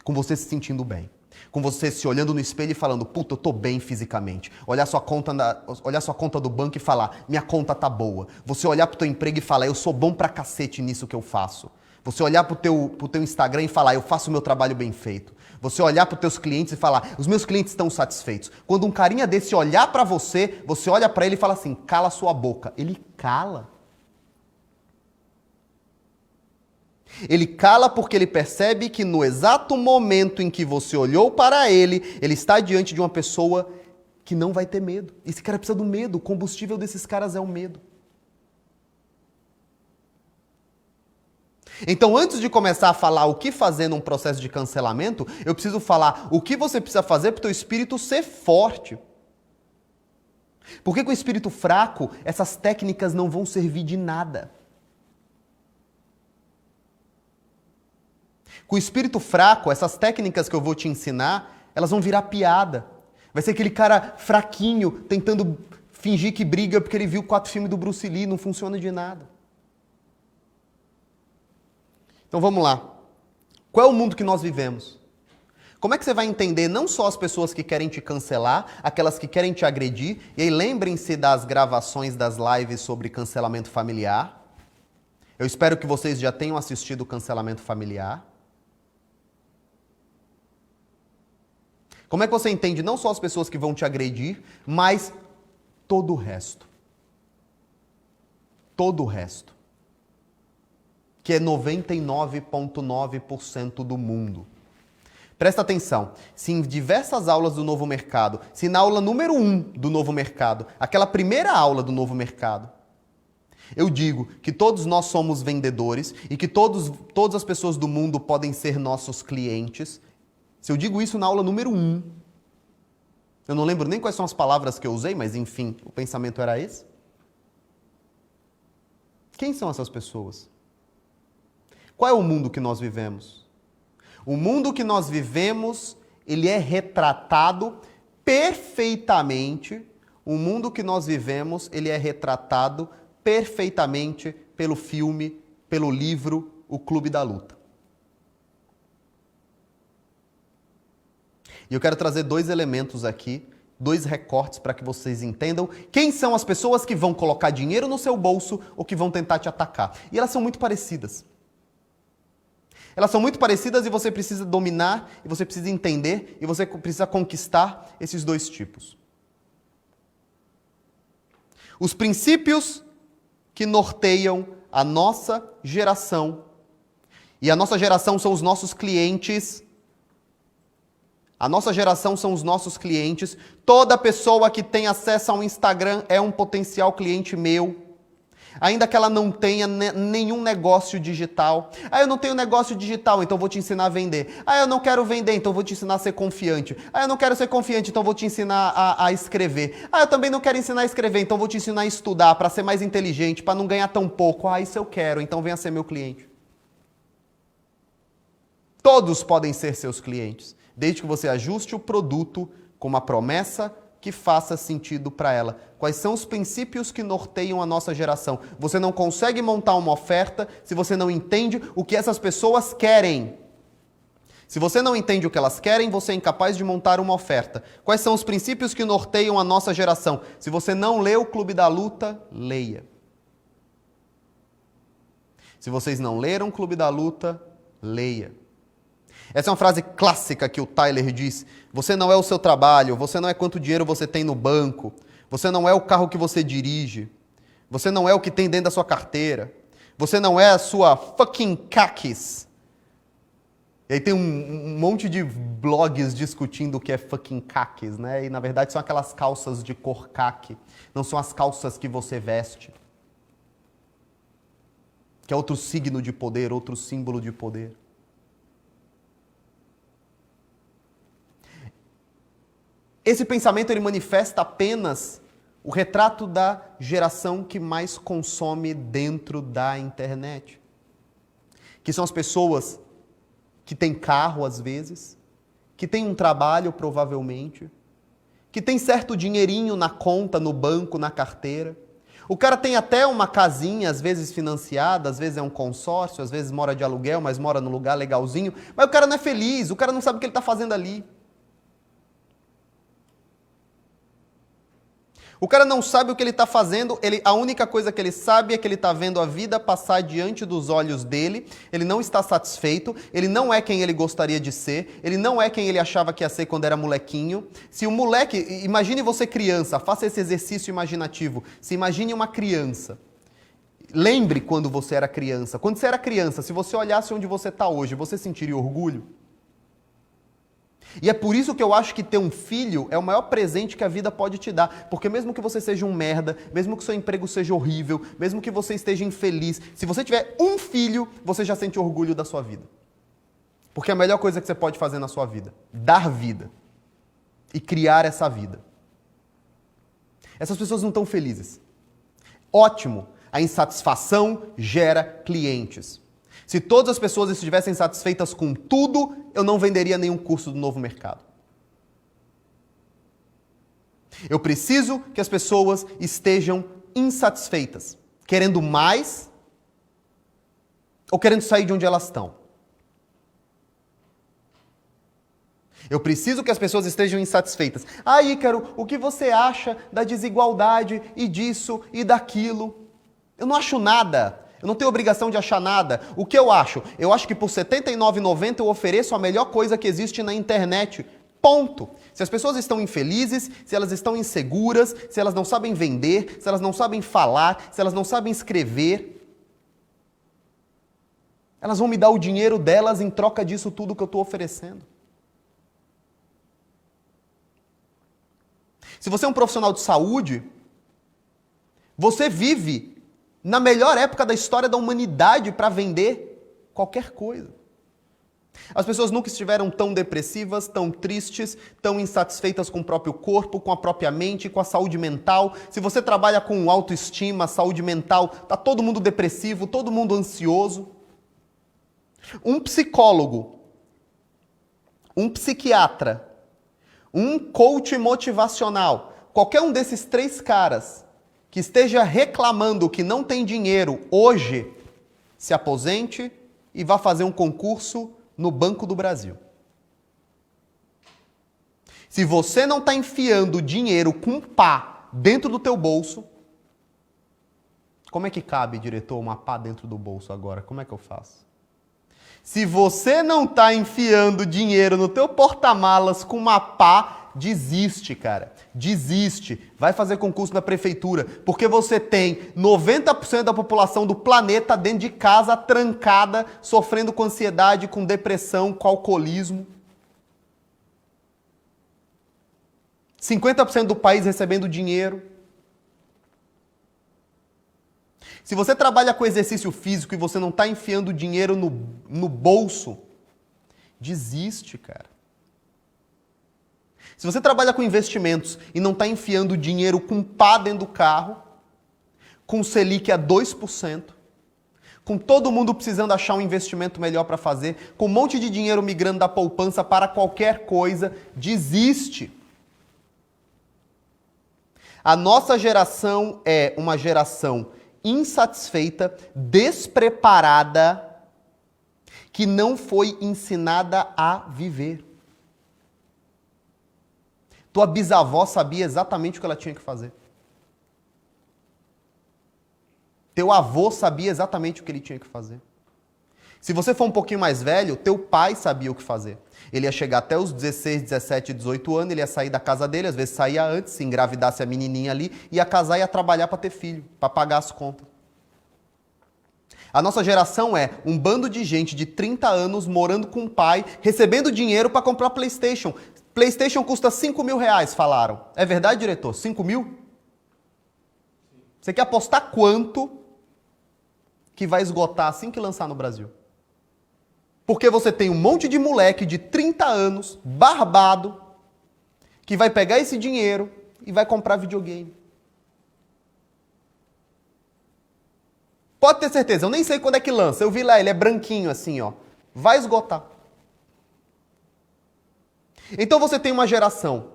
Com você se sentindo bem. Com você se olhando no espelho e falando, puta, eu tô bem fisicamente. Olhar sua conta do banco e falar, minha conta tá boa. Você olhar pro teu emprego e falar, eu sou bom pra cacete nisso que eu faço. Você olhar pro teu Instagram e falar, eu faço o meu trabalho bem feito. Você olhar pros teus clientes e falar, os meus clientes estão satisfeitos. Quando um carinha desse olhar pra você, você olha pra ele e fala assim, cala sua boca. Ele cala. Ele cala porque ele percebe que no exato momento em que você olhou para ele, ele está diante de uma pessoa que não vai ter medo. Esse cara precisa do medo. O combustível desses caras é o medo. Então, antes de começar a falar o que fazer num processo de cancelamento, eu preciso falar o que você precisa fazer para o teu espírito ser forte. Porque com o espírito fraco, essas técnicas não vão servir de nada. Com o espírito fraco, essas técnicas que eu vou te ensinar, elas vão virar piada. Vai ser aquele cara fraquinho, tentando fingir que briga porque ele viu 4 filmes do Bruce Lee, não funciona de nada. Então vamos lá. Qual é o mundo que nós vivemos? Como é que você vai entender não só as pessoas que querem te cancelar, aquelas que querem te agredir, e aí lembrem-se das gravações das lives sobre cancelamento familiar. Eu espero que vocês já tenham assistido o cancelamento familiar. Como é que você entende não só as pessoas que vão te agredir, mas todo o resto? Todo o resto. Que é 99,9% do mundo. Presta atenção, se em diversas aulas do Novo Mercado, se na aula número 1 do Novo Mercado, aquela primeira aula do Novo Mercado, eu digo que todos nós somos vendedores e que todas as pessoas do mundo podem ser nossos clientes, se eu digo isso na aula número 1, eu não lembro nem quais são as palavras que eu usei, mas enfim, o pensamento era esse. Quem são essas pessoas? Qual é o mundo que nós vivemos? O mundo que nós vivemos, ele é retratado perfeitamente. O mundo que nós vivemos, ele é retratado perfeitamente pelo filme, pelo livro O Clube da Luta. E eu quero trazer 2 elementos aqui, 2 recortes para que vocês entendam quem são as pessoas que vão colocar dinheiro no seu bolso ou que vão tentar te atacar. E elas são muito parecidas. Elas são muito parecidas e você precisa dominar, e você precisa entender, e você precisa conquistar esses 2 tipos. Os princípios que norteiam a nossa geração, e a nossa geração são os nossos clientes. A nossa geração são os nossos clientes. Toda pessoa que tem acesso ao Instagram é um potencial cliente meu. Ainda que ela não tenha nenhum negócio digital. Ah, eu não tenho negócio digital, então vou te ensinar a vender. Ah, eu não quero vender, então vou te ensinar a ser confiante. Ah, eu não quero ser confiante, então vou te ensinar a escrever. Ah, eu também não quero ensinar a escrever, então vou te ensinar a estudar, para ser mais inteligente, para não ganhar tão pouco. Ah, isso eu quero, então venha ser meu cliente. Todos podem ser seus clientes, desde que você ajuste o produto com uma promessa que faça sentido para ela. Quais são os princípios que norteiam a nossa geração? Você não consegue montar uma oferta se você não entende o que essas pessoas querem. Se você não entende o que elas querem, você é incapaz de montar uma oferta. Quais são os princípios que norteiam a nossa geração? Se você não lê o Clube da Luta, leia. Se vocês não leram o Clube da Luta, leia. Essa é uma frase clássica que o Tyler diz. Você não é o seu trabalho, você não é quanto dinheiro você tem no banco, você não é o carro que você dirige, você não é o que tem dentro da sua carteira, você não é a sua fucking khakis. E aí tem um monte de blogs discutindo o que é fucking khakis, né? E na verdade são aquelas calças de cor khaki, não são as calças que você veste. Que é outro signo de poder, outro símbolo de poder. Esse pensamento ele manifesta apenas o retrato da geração que mais consome dentro da internet. Que são as pessoas que têm carro às vezes, que têm um trabalho provavelmente, que têm certo dinheirinho na conta, no banco, na carteira. O cara tem até uma casinha, às vezes financiada, às vezes é um consórcio, às vezes mora de aluguel, mas mora num lugar legalzinho, mas o cara não é feliz, o cara não sabe o que ele está fazendo ali. O cara não sabe o que ele está fazendo, a única coisa que ele sabe é que ele está vendo a vida passar diante dos olhos dele, ele não está satisfeito, ele não é quem ele gostaria de ser, ele não é quem ele achava que ia ser quando era molequinho. Se o moleque, imagine você criança, faça esse exercício imaginativo, se imagine uma criança. Lembre quando você era criança. Quando você era criança, se você olhasse onde você está hoje, você sentiria orgulho? E é por isso que eu acho que ter um filho é o maior presente que a vida pode te dar. Porque mesmo que você seja um merda, mesmo que seu emprego seja horrível, mesmo que você esteja infeliz, se você tiver um filho, você já sente orgulho da sua vida. Porque é a melhor coisa que você pode fazer na sua vida, dar vida e criar essa vida. Essas pessoas não estão felizes. Ótimo, a insatisfação gera clientes. Se todas as pessoas estivessem satisfeitas com tudo, eu não venderia nenhum curso do novo mercado. Eu preciso que as pessoas estejam insatisfeitas, querendo mais ou querendo sair de onde elas estão. Eu preciso que as pessoas estejam insatisfeitas. Ah, Ícaro, o que você acha da desigualdade e disso e daquilo? Eu não acho nada. Eu não tenho obrigação de achar nada. O que eu acho? Eu acho que por R$ 79,90 eu ofereço a melhor coisa que existe na internet. Ponto. Se as pessoas estão infelizes, se elas estão inseguras, se elas não sabem vender, se elas não sabem falar, se elas não sabem escrever, elas vão me dar o dinheiro delas em troca disso tudo que eu estou oferecendo. Se você é um profissional de saúde, você vive na melhor época da história da humanidade para vender qualquer coisa. As pessoas nunca estiveram tão depressivas, tão tristes, tão insatisfeitas com o próprio corpo, com a própria mente, com a saúde mental. Se você trabalha com autoestima, saúde mental, tá todo mundo depressivo, todo mundo ansioso. Um psicólogo, um psiquiatra, um coach motivacional, qualquer um desses três caras que esteja reclamando que não tem dinheiro hoje, se aposente e vá fazer um concurso no Banco do Brasil. Se você não está enfiando dinheiro com pá dentro do teu bolso, como é que cabe, diretor, uma pá dentro do bolso agora? Como é que eu faço? Se você não está enfiando dinheiro no teu porta-malas com uma pá, desiste, cara. Desiste. Vai fazer concurso na prefeitura. Porque você tem 90% da população do planeta dentro de casa, trancada, sofrendo com ansiedade, com depressão, com alcoolismo. 50% do país recebendo dinheiro. Se você trabalha com exercício físico e você não está enfiando dinheiro no bolso, desiste, cara. Se você trabalha com investimentos e não está enfiando dinheiro com pá dentro do carro, com Selic a 2%, com todo mundo precisando achar um investimento melhor para fazer, com um monte de dinheiro migrando da poupança para qualquer coisa, desiste. A nossa geração é uma geração insatisfeita, despreparada, que não foi ensinada a viver. Tua bisavó sabia exatamente o que ela tinha que fazer. Teu avô sabia exatamente o que ele tinha que fazer. Se você for um pouquinho mais velho, teu pai sabia o que fazer. Ele ia chegar até os 16, 17, 18 anos, ele ia sair da casa dele, às vezes saía antes, se engravidasse a menininha ali, ia casar e ia trabalhar para ter filho, para pagar as contas. A nossa geração é um bando de gente de 30 anos morando com o pai, recebendo dinheiro para comprar PlayStation. PlayStation custa 5 mil reais, falaram. É verdade, diretor? 5 mil? Você quer apostar quanto que vai esgotar assim que lançar no Brasil? Porque você tem um monte de moleque de 30 anos, barbado, que vai pegar esse dinheiro e vai comprar videogame. Pode ter certeza, eu nem sei quando é que lança. Eu vi lá, ele é branquinho assim, ó. Vai esgotar. Então você tem uma geração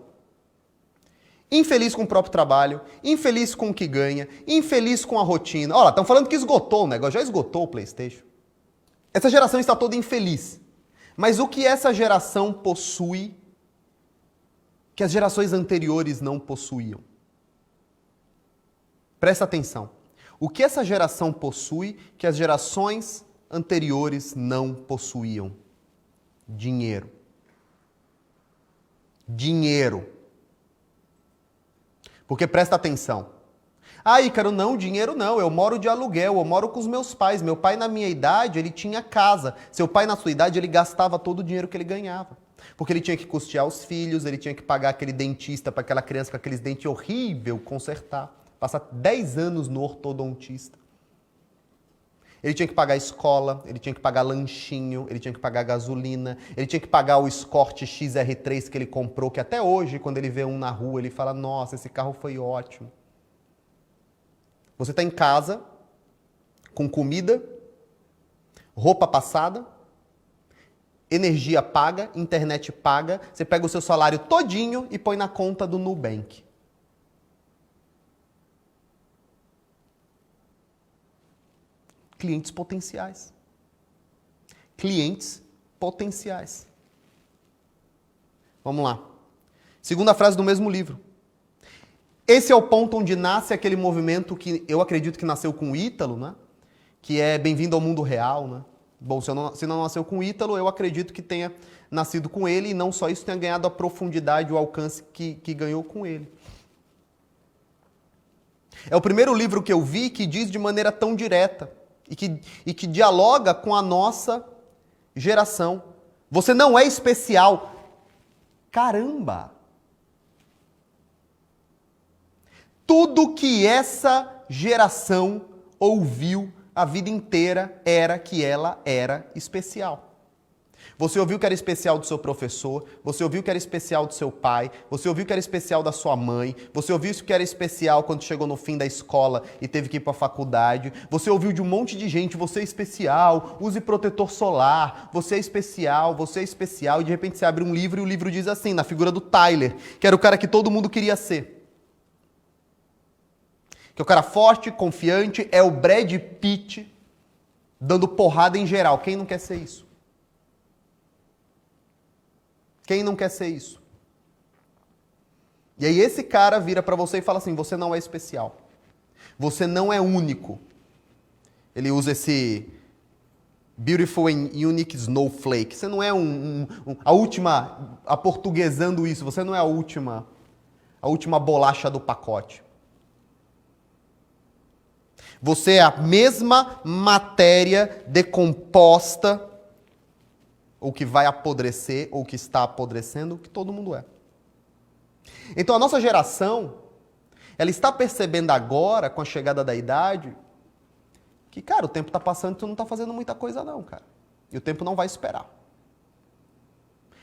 infeliz com o próprio trabalho, infeliz com o que ganha, infeliz com a rotina. Olha, estão falando que esgotou o negócio, já esgotou o PlayStation. Essa geração está toda infeliz. Mas o que essa geração possui que as gerações anteriores não possuíam? Presta atenção. O que essa geração possui que as gerações anteriores não possuíam? Dinheiro. Dinheiro. Porque presta atenção. Ah, Ícaro, não, dinheiro não, eu moro de aluguel, eu moro com os meus pais. Meu pai na minha idade, ele tinha casa. Seu pai na sua idade, ele gastava todo o dinheiro que ele ganhava. Porque ele tinha que custear os filhos, ele tinha que pagar aquele dentista para aquela criança com aqueles dentes horríveis consertar. Passar 10 anos no ortodontista. Ele tinha que pagar a escola, ele tinha que pagar lanchinho, ele tinha que pagar gasolina, ele tinha que pagar o Escort XR3 que ele comprou, que até hoje, quando ele vê um na rua, ele fala, nossa, esse carro foi ótimo. Você está em casa, com comida, roupa passada, energia paga, internet paga, você pega o seu salário todinho e põe na conta do Nubank. Clientes potenciais. Clientes potenciais. Vamos lá. Segunda frase do mesmo livro. Esse é o ponto onde nasce aquele movimento que eu acredito que nasceu com o Ítalo, né? Que é Bem-vindo ao Mundo Real, né? Bom, se não nasceu com o Ítalo, eu acredito que tenha nascido com ele e não só isso, tenha ganhado a profundidade, o alcance que ganhou com ele. É o primeiro livro que eu vi que diz de maneira tão direta e que dialoga com a nossa geração. Você não é especial. Caramba! Tudo que essa geração ouviu a vida inteira era que ela era especial. Você ouviu que era especial do seu professor, você ouviu que era especial do seu pai, você ouviu que era especial da sua mãe, você ouviu que era especial quando chegou no fim da escola e teve que ir para a faculdade, você ouviu de um monte de gente, você é especial, use protetor solar, você é especial, e de repente você abre um livro e o livro diz assim, na figura do Tyler, que era o cara que todo mundo queria ser. Que é o cara forte, confiante, é o Brad Pitt dando porrada em geral. Quem não quer ser isso? Quem não quer ser isso? E aí esse cara vira para você e fala assim, você não é especial. Você não é único. Ele usa esse beautiful and unique snowflake. Você não é a última, aportuguesando isso, você não é a última bolacha do pacote. Você é a mesma matéria decomposta, ou que vai apodrecer, ou que está apodrecendo, que todo mundo é. Então a nossa geração, ela está percebendo agora, com a chegada da idade, que, cara, o tempo está passando e tu não está fazendo muita coisa não, cara. E o tempo não vai esperar.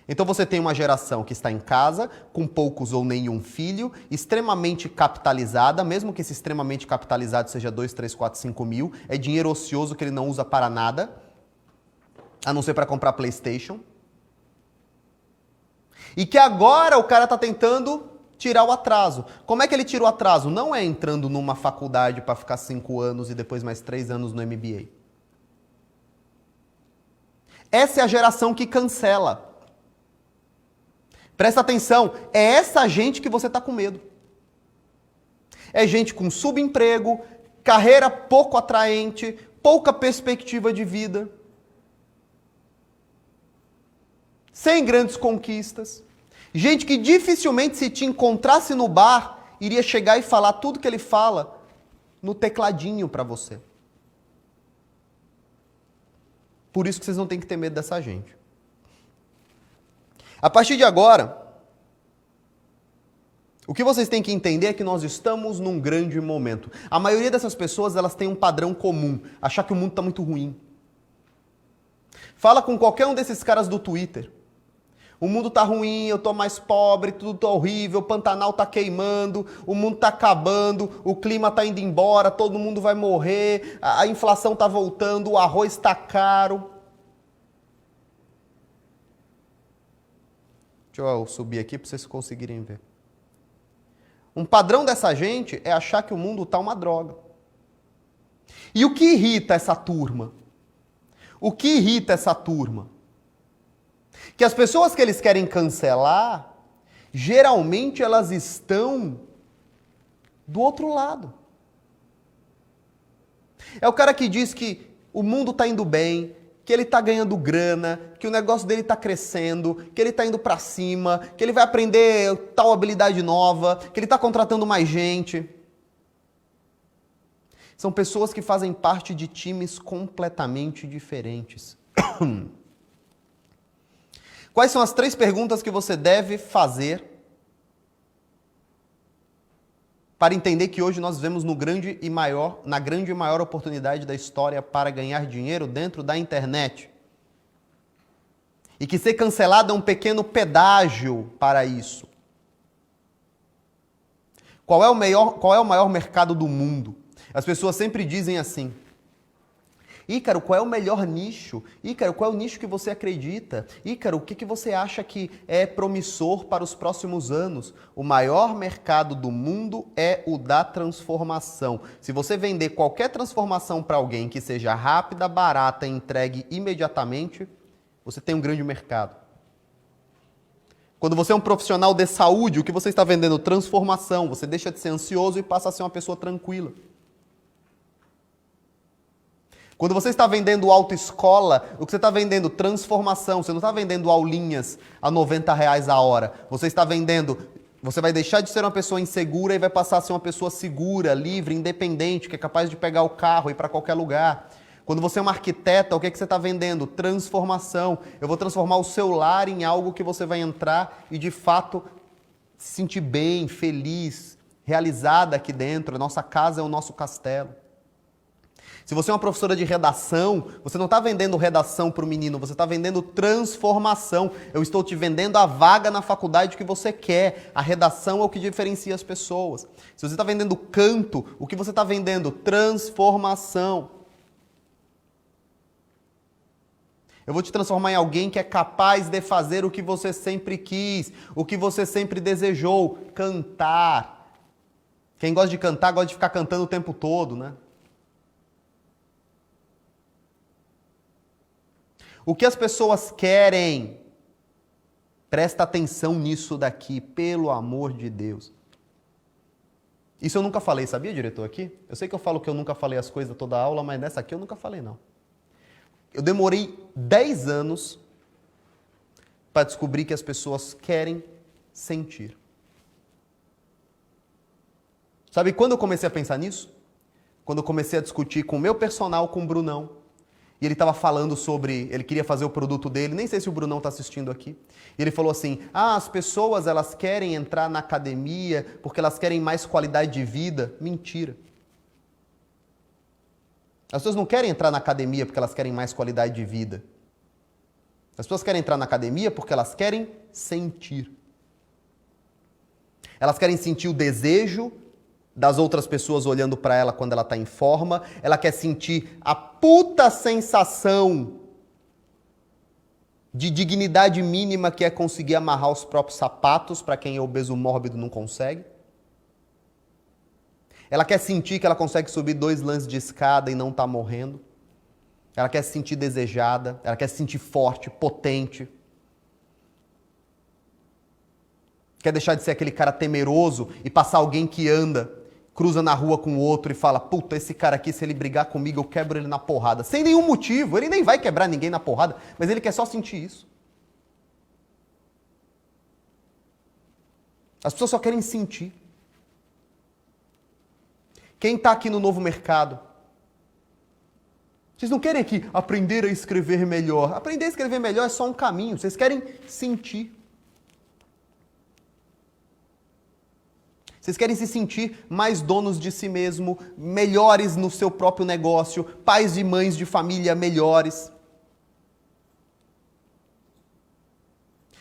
Então você tem uma geração que está em casa, com poucos ou nenhum filho, extremamente capitalizada, mesmo que esse extremamente capitalizado seja 2, 3, 4, 5 mil, é dinheiro ocioso que ele não usa para nada, a não ser para comprar PlayStation. E que agora o cara está tentando tirar o atraso. Como é que ele tira o atraso? Não é entrando numa faculdade para ficar 5 anos e depois mais 3 anos no MBA. Essa é a geração que cancela. Presta atenção, é essa gente que você está com medo. É gente com subemprego, carreira pouco atraente, pouca perspectiva de vida. sem grandes conquistas, gente que dificilmente, se te encontrasse no bar, iria chegar e falar tudo que ele fala no tecladinho para você. Por isso que vocês não têm que ter medo dessa gente. A partir de agora, o que vocês têm que entender é que nós estamos num grande momento. A maioria dessas pessoas, elas têm um padrão comum, achar que o mundo está muito ruim. Fala com qualquer um desses caras do Twitter. O mundo tá ruim, eu tô mais pobre, tudo tá horrível, o Pantanal tá queimando, o mundo tá acabando, o clima tá indo embora, todo mundo vai morrer, a inflação tá voltando, o arroz tá caro. Deixa eu subir aqui para vocês conseguirem ver. Um padrão dessa gente é achar que o mundo tá uma droga. E o que irrita essa turma? O que irrita essa turma? Que as pessoas que eles querem cancelar, geralmente elas estão do outro lado. É o cara que diz que o mundo está indo bem, que ele está ganhando grana, que o negócio dele está crescendo, que ele está indo para cima, que ele vai aprender tal habilidade nova, que ele está contratando mais gente. São pessoas que fazem parte de times completamente diferentes. Quais são as 3 perguntas que você deve fazer para entender que hoje nós vivemos na grande e maior oportunidade da história para ganhar dinheiro dentro da internet? E que ser cancelado é um pequeno pedágio para isso. Qual é o maior mercado do mundo? As pessoas sempre dizem assim: Ícaro, qual é o melhor nicho? Ícaro, qual é o nicho que você acredita? Ícaro, o que você acha que é promissor para os próximos anos? O maior mercado do mundo é o da transformação. Se você vender qualquer transformação para alguém que seja rápida, barata e entregue imediatamente, você tem um grande mercado. Quando você é um profissional de saúde, o que você está vendendo? Transformação. Você deixa de ser ansioso e passa a ser uma pessoa tranquila. Quando você está vendendo autoescola, o que você está vendendo? Transformação. Você não está vendendo aulinhas a R$90 a hora. Você está vendendo... Você vai deixar de ser uma pessoa insegura e vai passar a ser uma pessoa segura, livre, independente, que é capaz de pegar o carro e ir para qualquer lugar. Quando você é uma arquiteta, o que você está vendendo? Transformação. Eu vou transformar o seu lar em algo que você vai entrar e, de fato, se sentir bem, feliz, realizada aqui dentro. A nossa casa é o nosso castelo. Se você é uma professora de redação, você não está vendendo redação para o menino, você está vendendo transformação. Eu estou te vendendo a vaga na faculdade que você quer. A redação é o que diferencia as pessoas. Se você está vendendo canto, o que você está vendendo? Transformação. Eu vou te transformar em alguém que é capaz de fazer o que você sempre quis, o que você sempre desejou, cantar. Quem gosta de cantar, gosta de ficar cantando o tempo todo, né? O que as pessoas querem? Presta atenção nisso daqui, pelo amor de Deus. Isso eu nunca falei, sabia, diretor, aqui? Eu sei que eu falo que eu nunca falei as coisas toda a aula, mas nessa aqui eu nunca falei, não. Eu demorei 10 anos para descobrir que as pessoas querem sentir. Sabe quando eu comecei a pensar nisso? Quando eu comecei a discutir com o meu personal, com o Brunão. E ele estava falando sobre, ele queria fazer o produto dele, nem sei se o Brunão está assistindo aqui. E ele falou assim, as pessoas elas querem entrar na academia porque elas querem mais qualidade de vida. Mentira. As pessoas não querem entrar na academia porque elas querem mais qualidade de vida. As pessoas querem entrar na academia porque elas querem sentir. Elas querem sentir o desejo das outras pessoas olhando para ela quando ela está em forma. Ela quer sentir a puta sensação de dignidade mínima que é conseguir amarrar os próprios sapatos, para quem é obeso mórbido não consegue. Ela quer sentir que ela consegue subir 2 lances de escada e não está morrendo. Ela quer se sentir desejada, ela quer se sentir forte, potente. Quer deixar de ser aquele cara temeroso e passar alguém que anda, cruza na rua com o outro e fala, puta, esse cara aqui, se ele brigar comigo, eu quebro ele na porrada. Sem nenhum motivo, ele nem vai quebrar ninguém na porrada, mas ele quer só sentir isso. As pessoas só querem sentir. Quem está aqui no novo mercado? Vocês não querem aqui aprender a escrever melhor. Aprender a escrever melhor é só um caminho. Vocês querem sentir. Vocês querem se sentir mais donos de si mesmo, melhores no seu próprio negócio, pais e mães de família melhores.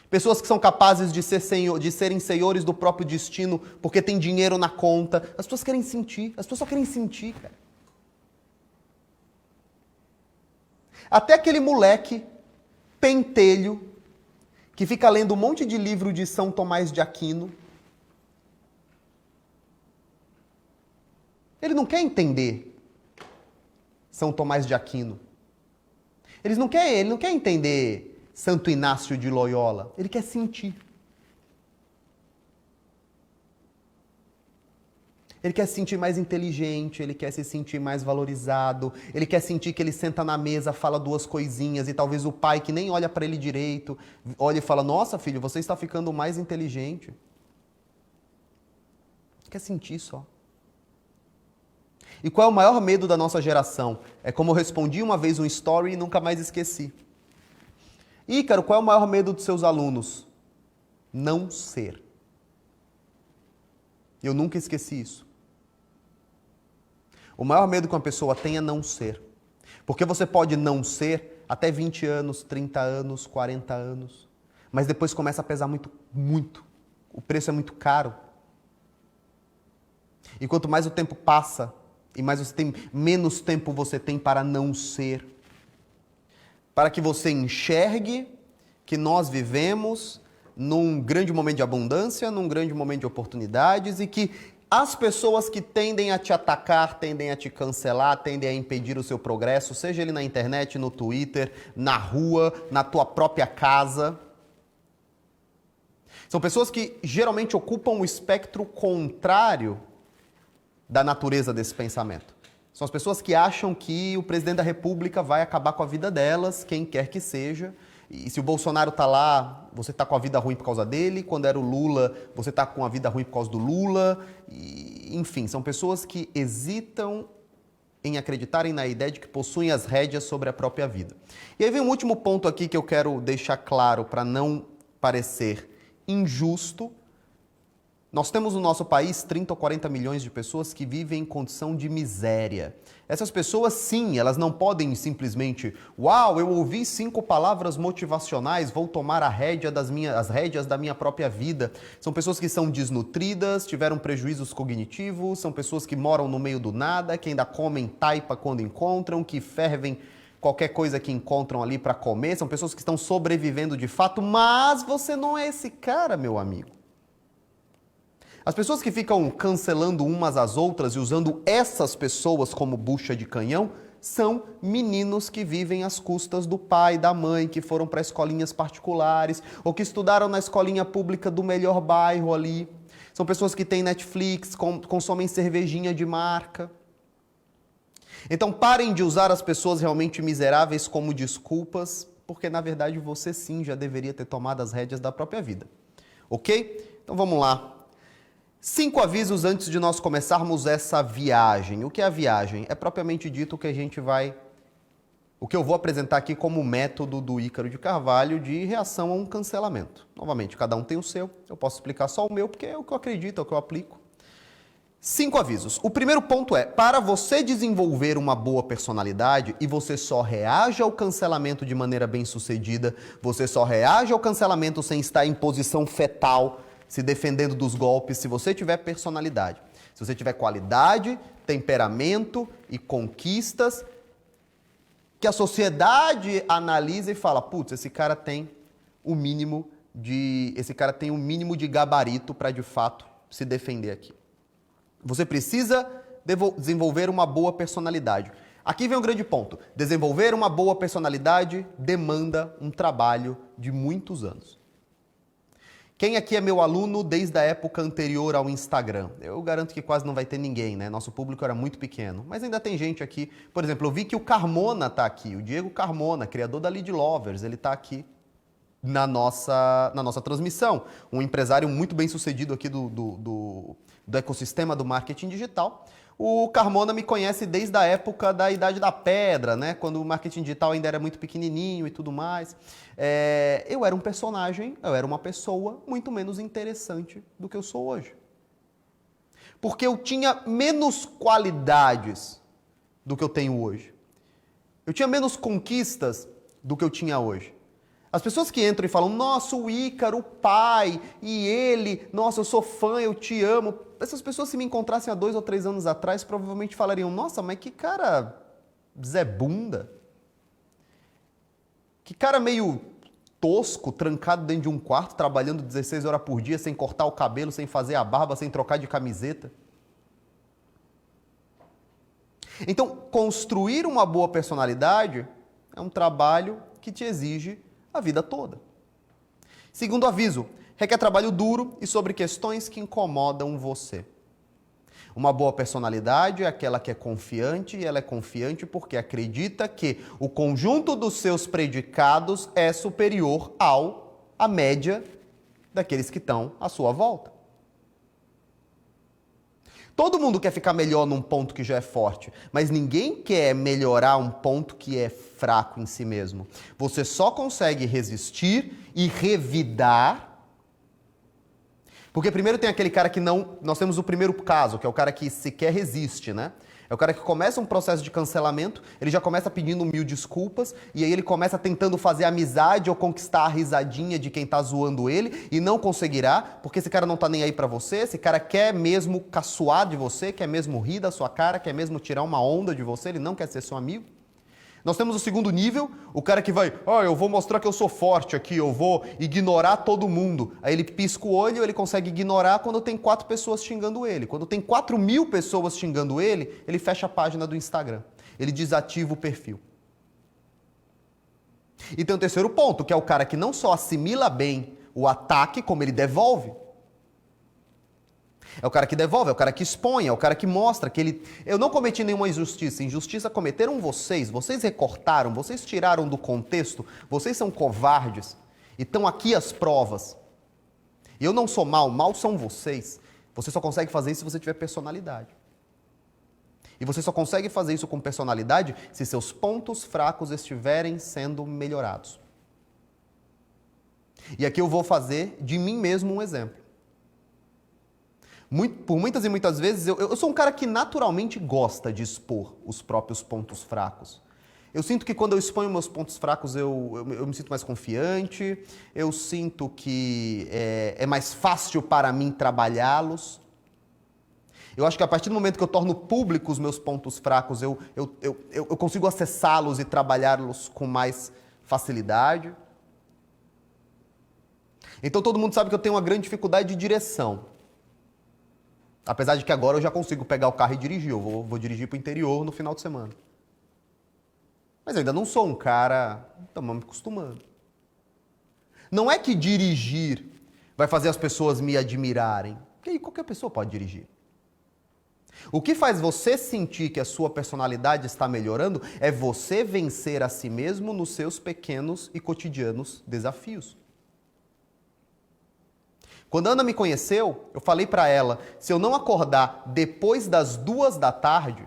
Pessoas que são capazes de serem senhores do próprio destino porque tem dinheiro na conta. As pessoas querem sentir, as pessoas só querem sentir, cara. Até aquele moleque pentelho que fica lendo um monte de livro de São Tomás de Aquino. Ele não quer entender São Tomás de Aquino. Ele não quer entender Santo Inácio de Loyola. Ele quer sentir. Ele quer se sentir mais inteligente, ele quer se sentir mais valorizado, ele quer sentir que ele senta na mesa, fala duas coisinhas e talvez o pai, que nem olha para ele direito, olha e fala: nossa, filho, você está ficando mais inteligente. Quer sentir só. E qual é o maior medo da nossa geração? É como eu respondi uma vez um story e nunca mais esqueci. Ícaro, qual é o maior medo dos seus alunos? Não ser. Eu nunca esqueci isso. O maior medo que uma pessoa tem é não ser. Porque você pode não ser até 20 anos, 30 anos, 40 anos. Mas depois começa a pesar muito, muito. O preço é muito caro. E quanto mais o tempo passa, e mais você tem, menos tempo você tem para não ser. Para que você enxergue que nós vivemos num grande momento de abundância, num grande momento de oportunidades e que as pessoas que tendem a te atacar, tendem a te cancelar, tendem a impedir o seu progresso, seja ele na internet, no Twitter, na rua, na tua própria casa, são pessoas que geralmente ocupam o espectro contrário da natureza desse pensamento. São as pessoas que acham que o presidente da República vai acabar com a vida delas, quem quer que seja. E se o Bolsonaro está lá, você está com a vida ruim por causa dele. Quando era o Lula, você está com a vida ruim por causa do Lula. E, enfim, são pessoas que hesitam em acreditarem na ideia de que possuem as rédeas sobre a própria vida. E aí vem um último ponto aqui que eu quero deixar claro para não parecer injusto. Nós temos no nosso país 30 ou 40 milhões de pessoas que vivem em condição de miséria. Essas pessoas, sim, elas não podem simplesmente: uau, eu ouvi 5 palavras motivacionais, vou tomar as rédeas da minha própria vida. São pessoas que são desnutridas, tiveram prejuízos cognitivos, são pessoas que moram no meio do nada, que ainda comem taipa quando encontram, que fervem qualquer coisa que encontram ali para comer. São pessoas que estão sobrevivendo de fato, mas você não é esse cara, meu amigo. As pessoas que ficam cancelando umas às outras e usando essas pessoas como bucha de canhão são meninos que vivem às custas do pai, da mãe, que foram para escolinhas particulares ou que estudaram na escolinha pública do melhor bairro ali. São pessoas que têm Netflix, consomem cervejinha de marca. Então parem de usar as pessoas realmente miseráveis como desculpas, porque na verdade você sim já deveria ter tomado as rédeas da própria vida. Ok? Então vamos lá. 5 avisos antes de nós começarmos essa viagem. O que é a viagem? É propriamente dito o que eu vou apresentar aqui como método do Ícaro de Carvalho de reação a um cancelamento. Novamente, cada um tem o seu, eu posso explicar só o meu, porque é o que eu acredito, é o que eu aplico. 5 avisos. O primeiro ponto é: para você desenvolver uma boa personalidade e você só reage ao cancelamento de maneira bem-sucedida, você só reage ao cancelamento sem estar em posição fetal, se defendendo dos golpes, se você tiver personalidade, se você tiver qualidade, temperamento e conquistas, que a sociedade analisa e fala: putz, esse cara tem o mínimo de gabarito para de fato se defender aqui. Você precisa desenvolver uma boa personalidade. Aqui vem um grande ponto. Desenvolver uma boa personalidade demanda um trabalho de muitos anos. Quem aqui é meu aluno desde a época anterior ao Instagram? Eu garanto que quase não vai ter ninguém, né? Nosso público era muito pequeno, mas ainda tem gente aqui. Por exemplo, eu vi que o Carmona está aqui, o Diego Carmona, criador da Lead Lovers, ele está aqui. na nossa transmissão. Um empresário muito bem sucedido aqui do ecossistema do marketing digital. O Carmona me conhece desde a época da Idade da Pedra, né? Quando o marketing digital ainda era muito pequenininho e tudo mais. Eu era um personagem, eu era uma pessoa muito menos interessante do que eu sou hoje. Porque eu tinha menos qualidades do que eu tenho hoje. Eu tinha menos conquistas do que eu tinha hoje. As pessoas que entram e falam, nossa, o Ícaro, o pai, e ele, nossa, eu sou fã, eu te amo. Essas pessoas, se me encontrassem há 2 ou 3 anos atrás, provavelmente falariam, nossa, mas que cara Zé Bunda. Que cara meio tosco, trancado dentro de um quarto, trabalhando 16 horas por dia, sem cortar o cabelo, sem fazer a barba, sem trocar de camiseta. Então, construir uma boa personalidade é um trabalho que te exige a vida toda. Segundo aviso, requer trabalho duro e sobre questões que incomodam você. Uma boa personalidade é aquela que é confiante, e ela é confiante porque acredita que o conjunto dos seus predicados é superior à média daqueles que estão à sua volta. Todo mundo quer ficar melhor num ponto que já é forte, mas ninguém quer melhorar um ponto que é fraco em si mesmo. Você só consegue resistir e revidar. Porque primeiro tem aquele cara que não... Nós temos o primeiro caso, que é o cara que sequer resiste, né? É o cara que começa um processo de cancelamento, ele já começa pedindo 1000 desculpas, e aí ele começa tentando fazer amizade ou conquistar a risadinha de quem tá zoando ele, e não conseguirá, porque esse cara não tá nem aí pra você, esse cara quer mesmo caçoar de você, quer mesmo rir da sua cara, quer mesmo tirar uma onda de você, ele não quer ser seu amigo. Nós temos o segundo nível, o cara que vai, eu vou mostrar que eu sou forte aqui, eu vou ignorar todo mundo. Aí ele pisca o olho, ele consegue ignorar quando tem 4 pessoas xingando ele. Quando tem 4.000 pessoas xingando ele, ele fecha a página do Instagram. Ele desativa o perfil. E tem o terceiro ponto, que é o cara que não só assimila bem o ataque, como ele devolve. É o cara que devolve, é o cara que expõe, é o cara que mostra que ele... Eu não cometi nenhuma injustiça. Injustiça cometeram vocês. Vocês recortaram, vocês tiraram do contexto. Vocês são covardes. E estão aqui as provas. E eu não sou mal são vocês. Você só consegue fazer isso se você tiver personalidade. E você só consegue fazer isso com personalidade se seus pontos fracos estiverem sendo melhorados. E aqui eu vou fazer de mim mesmo um exemplo. Por muitas e muitas vezes, eu sou um cara que naturalmente gosta de expor os próprios pontos fracos. Eu sinto que quando eu exponho meus pontos fracos, eu me sinto mais confiante, eu sinto que é mais fácil para mim trabalhá-los. Eu acho que a partir do momento que eu torno público os meus pontos fracos, eu consigo acessá-los e trabalhá-los com mais facilidade. Então todo mundo sabe que eu tenho uma grande dificuldade de direção. Apesar de que agora eu já consigo pegar o carro e dirigir. Eu vou dirigir para o interior no final de semana. Mas eu ainda não sou um cara... Estamos me acostumando. Não é que dirigir vai fazer as pessoas me admirarem. Porque aí qualquer pessoa pode dirigir. O que faz você sentir que a sua personalidade está melhorando é você vencer a si mesmo nos seus pequenos e cotidianos desafios. Quando a Ana me conheceu, eu falei para ela, se eu não acordar depois das 2 da tarde,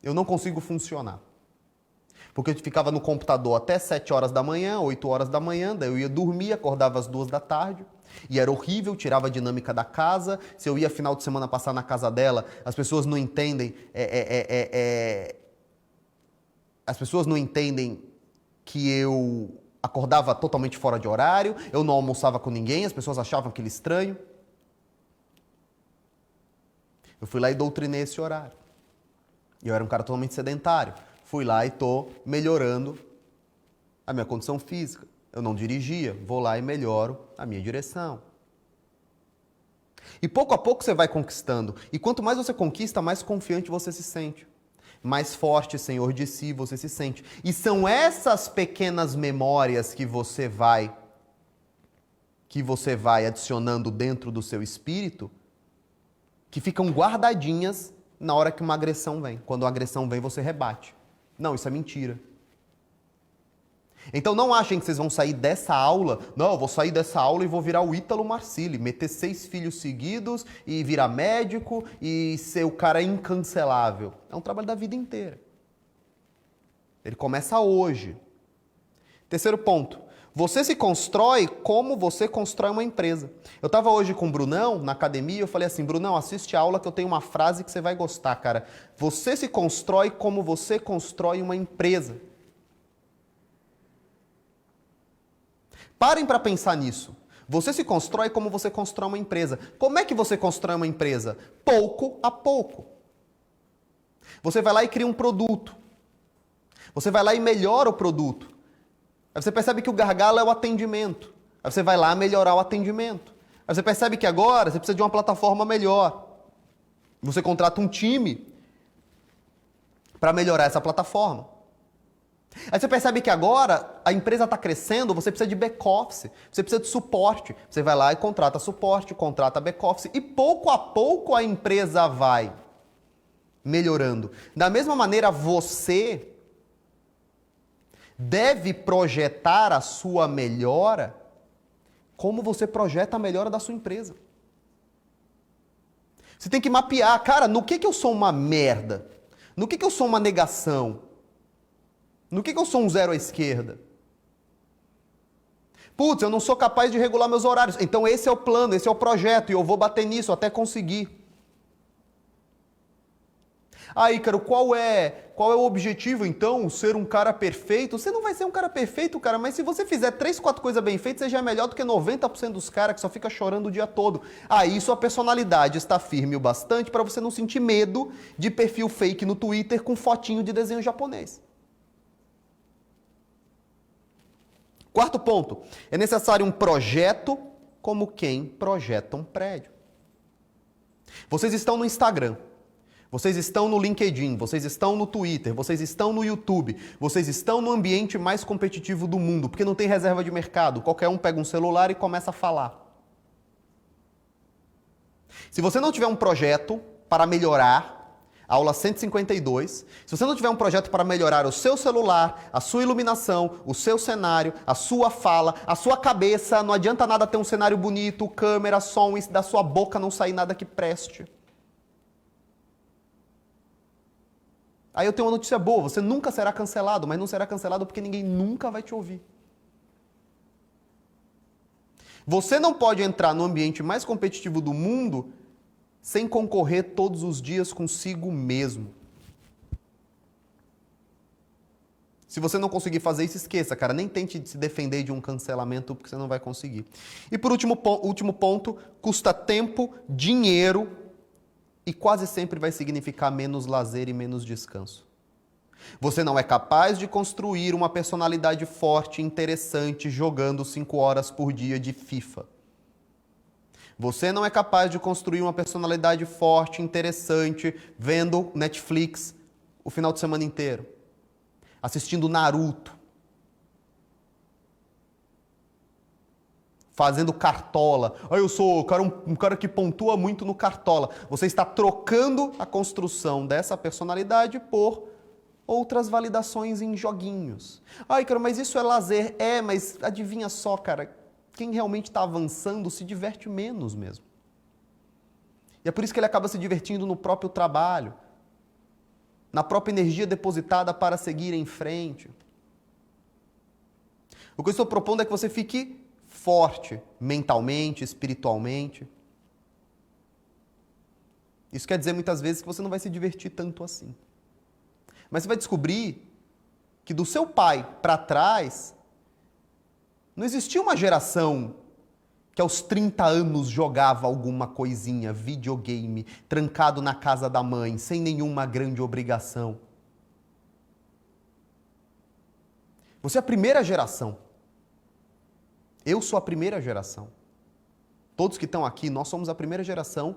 eu não consigo funcionar. Porque eu ficava no computador até 7 horas da manhã, 8 horas da manhã, daí eu ia dormir, acordava às 2 da tarde, e era horrível, tirava a dinâmica da casa. Se eu ia final de semana passar na casa dela, as pessoas não entendem, as pessoas não entendem que eu acordava totalmente fora de horário, eu não almoçava com ninguém, as pessoas achavam aquilo estranho. Eu fui lá e doutrinei esse horário. Eu era um cara totalmente sedentário. Fui lá e estou melhorando a minha condição física. Eu não dirigia, vou lá e melhoro a minha direção. E pouco a pouco você vai conquistando. E quanto mais você conquista, mais confiante você se sente. Mais forte, senhor de si, você se sente. E são essas pequenas memórias que você vai adicionando dentro do seu espírito, que ficam guardadinhas na hora que uma agressão vem. Quando uma agressão vem, você rebate. Não, isso é mentira. Então não achem que vocês vão sair dessa aula, não, eu vou sair dessa aula e vou virar o Ítalo Marcilli, meter 6 filhos seguidos e virar médico e ser o cara incancelável. É um trabalho da vida inteira. Ele começa hoje. Terceiro ponto, você se constrói como você constrói uma empresa. Eu estava hoje com o Brunão na academia e eu falei assim, Brunão, assiste a aula que eu tenho uma frase que você vai gostar, cara. Você se constrói como você constrói uma empresa. Parem para pensar nisso. Você se constrói como você constrói uma empresa. Como é que você constrói uma empresa? Pouco a pouco. Você vai lá e cria um produto. Você vai lá e melhora o produto. Aí você percebe que o gargalo é o atendimento. Aí você vai lá melhorar o atendimento. Aí você percebe que agora você precisa de uma plataforma melhor. Você contrata um time para melhorar essa plataforma. Aí você percebe que agora a empresa está crescendo, você precisa de back-office, você precisa de suporte. Você vai lá e contrata suporte, contrata back-office e pouco a pouco a empresa vai melhorando. Da mesma maneira, você deve projetar a sua melhora como você projeta a melhora da sua empresa. Você tem que mapear, cara, no que eu sou uma merda? No que eu sou uma negação? No que eu sou um zero à esquerda? Putz, eu não sou capaz de regular meus horários. Então esse é o plano, esse é o projeto, e eu vou bater nisso até conseguir. Ah, Ícaro, qual é o objetivo, então? Ser um cara perfeito? Você não vai ser um cara perfeito, cara, mas se você fizer 3, 4 coisas bem feitas, você já é melhor do que 90% dos caras que só fica chorando o dia todo. Aí sua personalidade está firme o bastante para você não sentir medo de perfil fake no Twitter com fotinho de desenho japonês. Quarto ponto, é necessário um projeto como quem projeta um prédio. Vocês estão no Instagram, vocês estão no LinkedIn, vocês estão no Twitter, vocês estão no YouTube, vocês estão no ambiente mais competitivo do mundo, porque não tem reserva de mercado, qualquer um pega um celular e começa a falar. Se você não tiver um projeto para melhorar, aula 152. Se você não tiver um projeto para melhorar o seu celular, a sua iluminação, o seu cenário, a sua fala, a sua cabeça, não adianta nada ter um cenário bonito, câmera, som, e da sua boca não sair nada que preste. Aí eu tenho uma notícia boa, você nunca será cancelado, mas não será cancelado porque ninguém nunca vai te ouvir. Você não pode entrar no ambiente mais competitivo do mundo sem concorrer todos os dias consigo mesmo. Se você não conseguir fazer isso, esqueça, cara. Nem tente se defender de um cancelamento, porque você não vai conseguir. E por último ponto, custa tempo, dinheiro e quase sempre vai significar menos lazer e menos descanso. Você não é capaz de construir uma personalidade forte e interessante jogando 5 horas por dia de FIFA. Você não é capaz de construir uma personalidade forte, interessante, vendo Netflix o final de semana inteiro, assistindo Naruto, fazendo cartola. Eu sou um cara que pontua muito no cartola. Você está trocando a construção dessa personalidade por outras validações em joguinhos. Cara, mas isso é lazer. Mas adivinha só, cara. Quem realmente está avançando se diverte menos mesmo. E é por isso que ele acaba se divertindo no próprio trabalho, na própria energia depositada para seguir em frente. O que eu estou propondo é que você fique forte mentalmente, espiritualmente. Isso quer dizer muitas vezes que você não vai se divertir tanto assim. Mas você vai descobrir que do seu pai para trás, não existia uma geração que aos 30 anos jogava alguma coisinha, videogame, trancado na casa da mãe, sem nenhuma grande obrigação. Você é a primeira geração. Eu sou a primeira geração. Todos que estão aqui, nós somos a primeira geração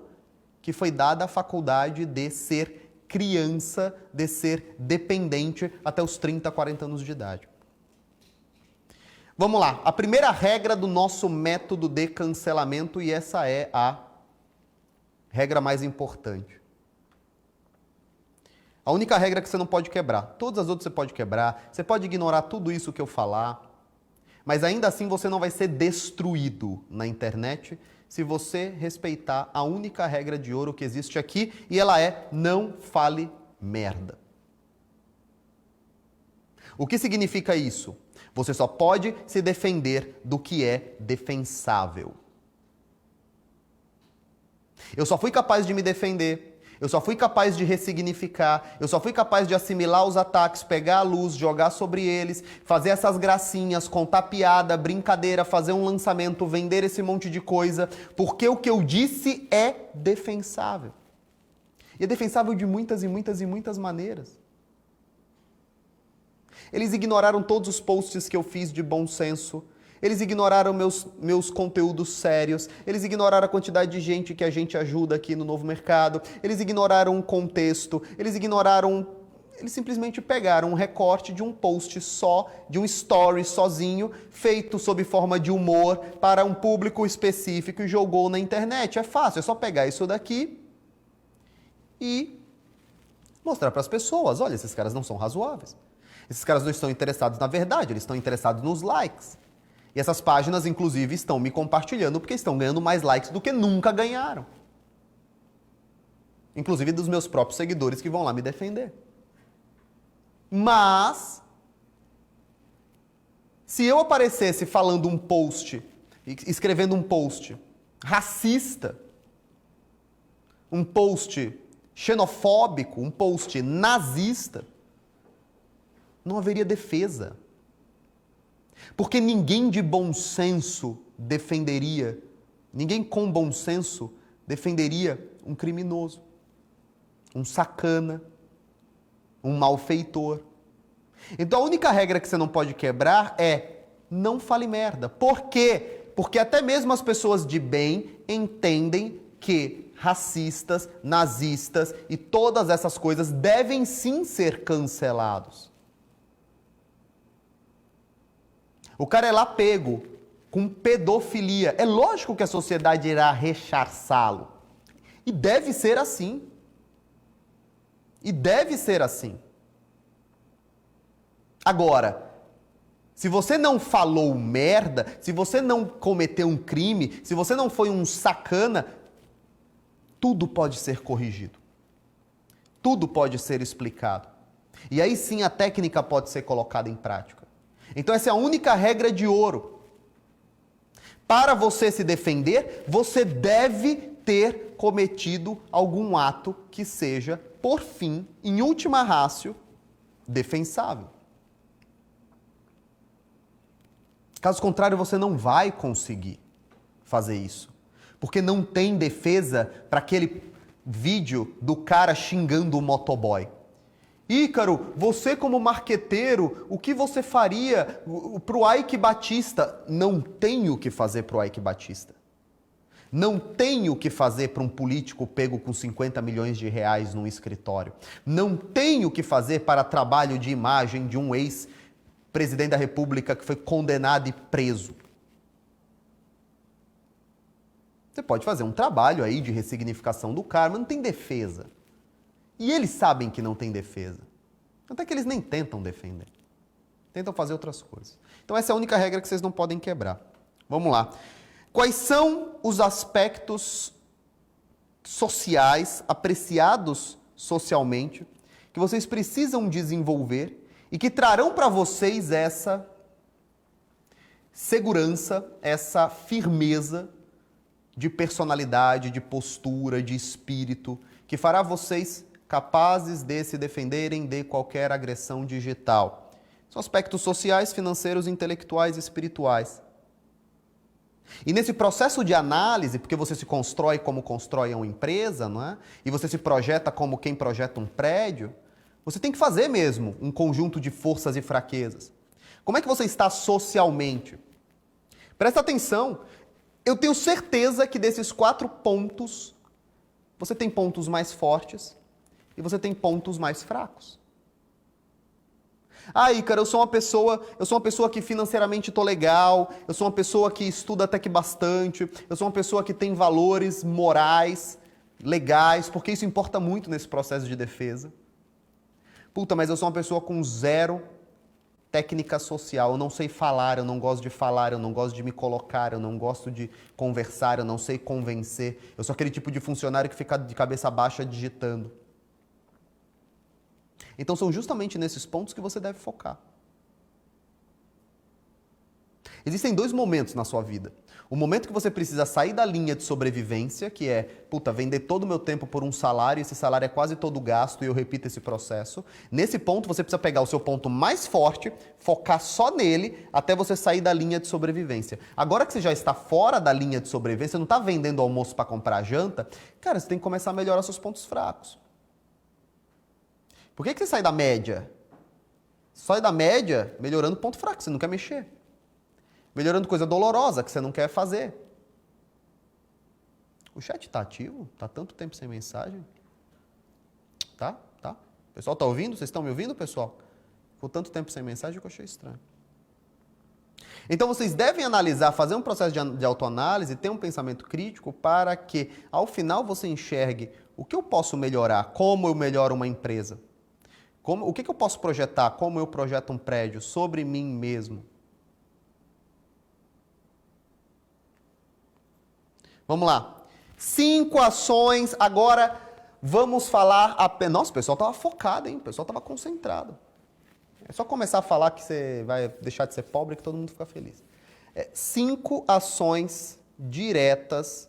que foi dada a faculdade de ser criança, de ser dependente até os 30, 40 anos de idade. Vamos lá, a primeira regra do nosso método de cancelamento, e essa é a regra mais importante. A única regra é que você não pode quebrar. Todas as outras você pode quebrar, você pode ignorar tudo isso que eu falar, mas ainda assim você não vai ser destruído na internet se você respeitar a única regra de ouro que existe aqui, e ela é: não fale merda. O que significa isso? Você só pode se defender do que é defensável. Eu só fui capaz de me defender, eu só fui capaz de ressignificar, eu só fui capaz de assimilar os ataques, pegar a luz, jogar sobre eles, fazer essas gracinhas, contar piada, brincadeira, fazer um lançamento, vender esse monte de coisa, porque o que eu disse é defensável. E é defensável de muitas e muitas e muitas maneiras. Eles ignoraram todos os posts que eu fiz de bom senso. Eles ignoraram meus conteúdos sérios. Eles ignoraram a quantidade de gente que a gente ajuda aqui no Novo Mercado. Eles ignoraram o contexto. Eles simplesmente pegaram um recorte de um post só, de um story sozinho, feito sob forma de humor para um público específico e jogou na internet. É fácil, é só pegar isso daqui e mostrar para as pessoas: olha, esses caras não são razoáveis. Esses caras não estão interessados na verdade, eles estão interessados nos likes. E essas páginas, inclusive, estão me compartilhando porque estão ganhando mais likes do que nunca ganharam. Inclusive dos meus próprios seguidores que vão lá me defender. Mas, se eu aparecesse falando um post, escrevendo um post racista, um post xenofóbico, um post nazista, não haveria defesa. Porque ninguém de bom senso defenderia, ninguém com bom senso defenderia um criminoso, um sacana, um malfeitor. Então a única regra que você não pode quebrar é: não fale merda. Por quê? Porque até mesmo as pessoas de bem entendem que racistas, nazistas e todas essas coisas devem sim ser cancelados. O cara é lá pego com pedofilia. É lógico que a sociedade irá rechaçá-lo. E deve ser assim. E deve ser assim. Agora, se você não falou merda, se você não cometeu um crime, se você não foi um sacana, tudo pode ser corrigido. Tudo pode ser explicado. E aí sim a técnica pode ser colocada em prática. Então essa é a única regra de ouro. Para você se defender, você deve ter cometido algum ato que seja, por fim, em última ratio, defensável. Caso contrário, você não vai conseguir fazer isso. Porque não tem defesa para aquele vídeo do cara xingando o motoboy. Ícaro, você como marqueteiro, o que você faria para o Ike Batista? Não tenho o que fazer para o Ike Batista. Não tenho o que fazer para um político pego com 50 milhões de reais num escritório. Não tenho o que fazer para trabalho de imagem de um ex-presidente da República que foi condenado e preso. Você pode fazer um trabalho aí de ressignificação do cara, mas não tem defesa. E eles sabem que não tem defesa. Até que eles nem tentam defender. Tentam fazer outras coisas. Então essa é a única regra que vocês não podem quebrar. Vamos lá. Quais são os aspectos sociais, apreciados socialmente, que vocês precisam desenvolver e que trarão para vocês essa segurança, essa firmeza de personalidade, de postura, de espírito, que fará vocês capazes de se defenderem de qualquer agressão digital? São aspectos sociais, financeiros, intelectuais e espirituais. E nesse processo de análise, porque você se constrói como constrói uma empresa, não é? E você se projeta como quem projeta um prédio, você tem que fazer mesmo um conjunto de forças e fraquezas. Como é que você está socialmente? Presta atenção, eu tenho certeza que desses 4 pontos, você tem pontos mais fortes e você tem pontos mais fracos. Ah, Ícaro, eu sou uma pessoa que financeiramente estou legal, eu sou uma pessoa que estuda até que bastante, eu sou uma pessoa que tem valores morais, legais, porque isso importa muito nesse processo de defesa. Puta, mas eu sou uma pessoa com zero técnica social, eu não sei falar, eu não gosto de falar, eu não gosto de me colocar, eu não gosto de conversar, eu não sei convencer. Eu sou aquele tipo de funcionário que fica de cabeça baixa digitando. Então são justamente nesses pontos que você deve focar. Existem dois momentos na sua vida. O momento que você precisa sair da linha de sobrevivência, que é, puta, vender todo o meu tempo por um salário, esse salário é quase todo gasto e eu repito esse processo. Nesse ponto, você precisa pegar o seu ponto mais forte, focar só nele, até você sair da linha de sobrevivência. Agora que você já está fora da linha de sobrevivência, não está vendendo almoço para comprar janta, cara, você tem que começar a melhorar seus pontos fracos. Por que você sai da média? Sai da média melhorando ponto fraco, você não quer mexer. Melhorando coisa dolorosa que você não quer fazer. O chat tá ativo? Tá tanto tempo sem mensagem? Tá? Tá? O pessoal tá ouvindo? Vocês estão me ouvindo, pessoal? Ficou tanto tempo sem mensagem que eu achei estranho. Então vocês devem analisar, fazer um processo de autoanálise, ter um pensamento crítico para que, ao final, você enxergue o que eu posso melhorar, como eu melhoro uma empresa, o que eu posso projetar, como eu projeto um prédio, sobre mim mesmo. Vamos lá. 5 ações. Agora vamos falar apenas. Nossa, o pessoal estava focado, hein? O pessoal estava concentrado. É só começar a falar que você vai deixar de ser pobre que todo mundo fica feliz. 5 ações diretas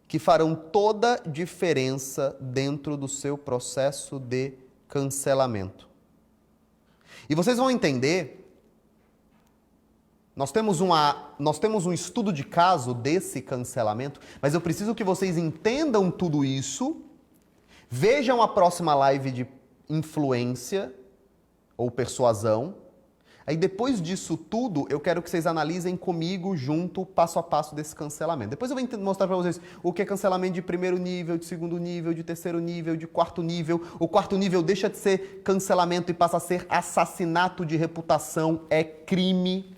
que farão toda diferença dentro do seu processo de cancelamento. E vocês vão entender. Nós temos um estudo de caso desse cancelamento, mas eu preciso que vocês entendam tudo isso, vejam a próxima live de influência ou persuasão. Aí depois disso tudo, eu quero que vocês analisem comigo junto, passo a passo desse cancelamento. Depois eu vou mostrar para vocês o que é cancelamento de primeiro nível, de segundo nível, de terceiro nível, de quarto nível. O quarto nível deixa de ser cancelamento e passa a ser assassinato de reputação, é crime.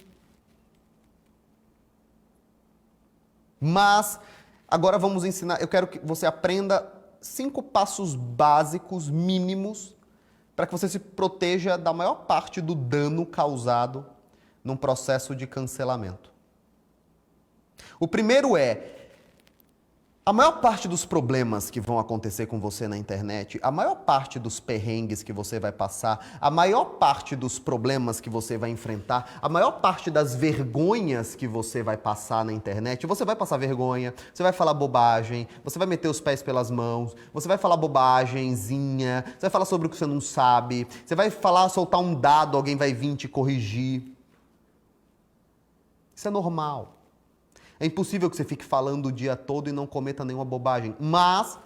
Mas, agora vamos ensinar, eu quero que você aprenda 5 passos básicos, mínimos, para que você se proteja da maior parte do dano causado num processo de cancelamento. O primeiro é, a maior parte dos problemas que vão acontecer com você na internet, a maior parte dos perrengues que você vai passar, a maior parte dos problemas que você vai enfrentar, a maior parte das vergonhas que você vai passar na internet, você vai passar vergonha, você vai falar bobagem, você vai meter os pés pelas mãos, você vai falar bobagemzinha, você vai falar sobre o que você não sabe, você vai falar, soltar um dado, alguém vai vir te corrigir. Isso é normal. É impossível que você fique falando o dia todo e não cometa nenhuma bobagem. Mas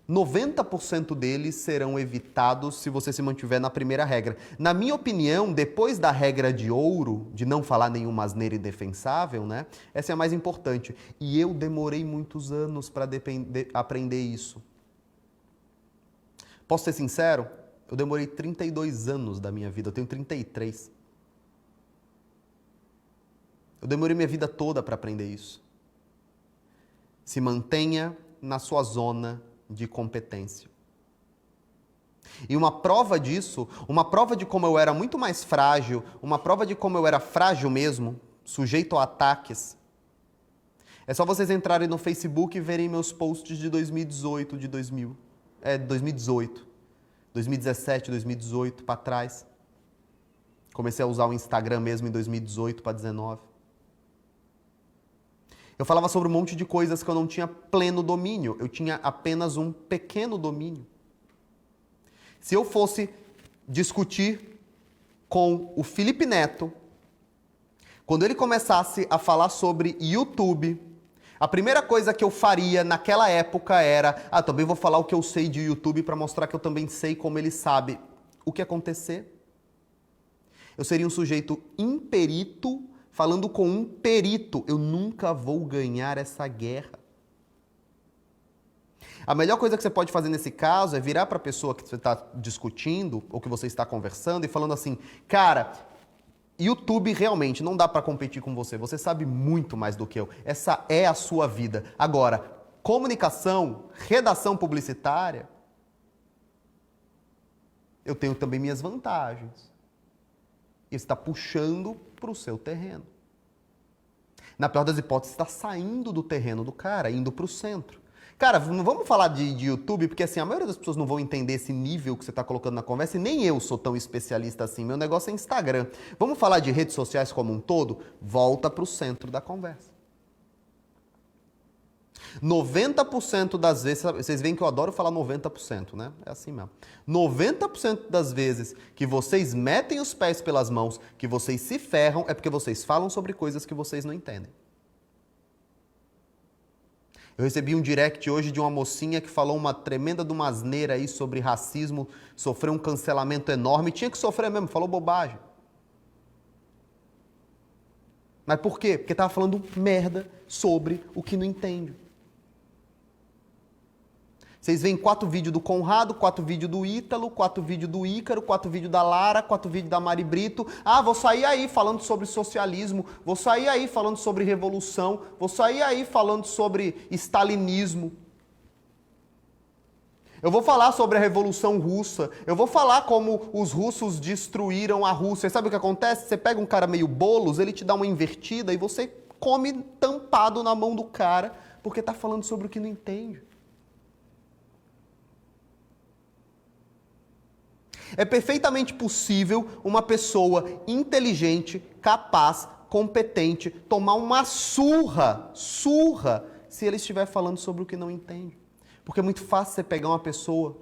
90% deles serão evitados se você se mantiver na primeira regra. Na minha opinião, depois da regra de ouro, de não falar nenhuma asneira indefensável, né? Essa é a mais importante. E eu demorei muitos anos para aprender isso. Posso ser sincero? Eu demorei 32 anos da minha vida. Eu tenho 33. Eu demorei minha vida toda para aprender isso. Se mantenha na sua zona de competência. E uma prova disso, uma prova de como eu era muito mais frágil, uma prova de como eu era frágil mesmo, sujeito a ataques, é só vocês entrarem no Facebook e verem meus posts de 2018, 2018, 2017, 2018 para trás. Comecei a usar o Instagram mesmo em 2018 para 2019. Eu falava sobre um monte de coisas que eu não tinha pleno domínio. Eu tinha apenas um pequeno domínio. Se eu fosse discutir com o Felipe Neto, quando ele começasse a falar sobre YouTube, a primeira coisa que eu faria naquela época era, também vou falar o que eu sei de YouTube para mostrar que eu também sei como ele sabe. O que acontecer? Eu seria um sujeito imperito falando com um perito. Eu nunca vou ganhar essa guerra. A melhor coisa que você pode fazer nesse caso é virar para a pessoa que você está discutindo ou que você está conversando e falando assim, cara, YouTube realmente não dá para competir com você. Você sabe muito mais do que eu. Essa é a sua vida. Agora, comunicação, redação publicitária, eu tenho também minhas vantagens. E você está puxando para o seu terreno. Na pior das hipóteses, está saindo do terreno do cara, indo para o centro. Cara, não vamos falar de YouTube, porque assim, a maioria das pessoas não vão entender esse nível que você está colocando na conversa, e nem eu sou tão especialista assim, meu negócio é Instagram. Vamos falar de redes sociais como um todo? Volta para o centro da conversa. 90% das vezes, vocês veem que eu adoro falar 90%, né? É assim mesmo. 90% das vezes que vocês metem os pés pelas mãos, que vocês se ferram, é porque vocês falam sobre coisas que vocês não entendem. Eu recebi um direct hoje de uma mocinha que falou uma tremenda de uma asneira aí sobre racismo, sofreu um cancelamento enorme, tinha que sofrer mesmo, falou bobagem. Mas por quê? Porque estava falando merda sobre o que não entende. Vocês veem 4 vídeos do Conrado, 4 vídeos do Ítalo, 4 vídeos do Ícaro, 4 vídeos da Lara, 4 vídeos da Mari Brito. Ah, vou sair aí falando sobre socialismo, vou sair aí falando sobre revolução, vou sair aí falando sobre stalinismo. Eu vou falar sobre a Revolução Russa, eu vou falar como os russos destruíram a Rússia. E sabe o que acontece? Você pega um cara meio bolos, ele te dá uma invertida e você come tampado na mão do cara porque está falando sobre o que não entende. É perfeitamente possível uma pessoa inteligente, capaz, competente, tomar uma surra, se ele estiver falando sobre o que não entende. Porque é muito fácil você pegar uma pessoa,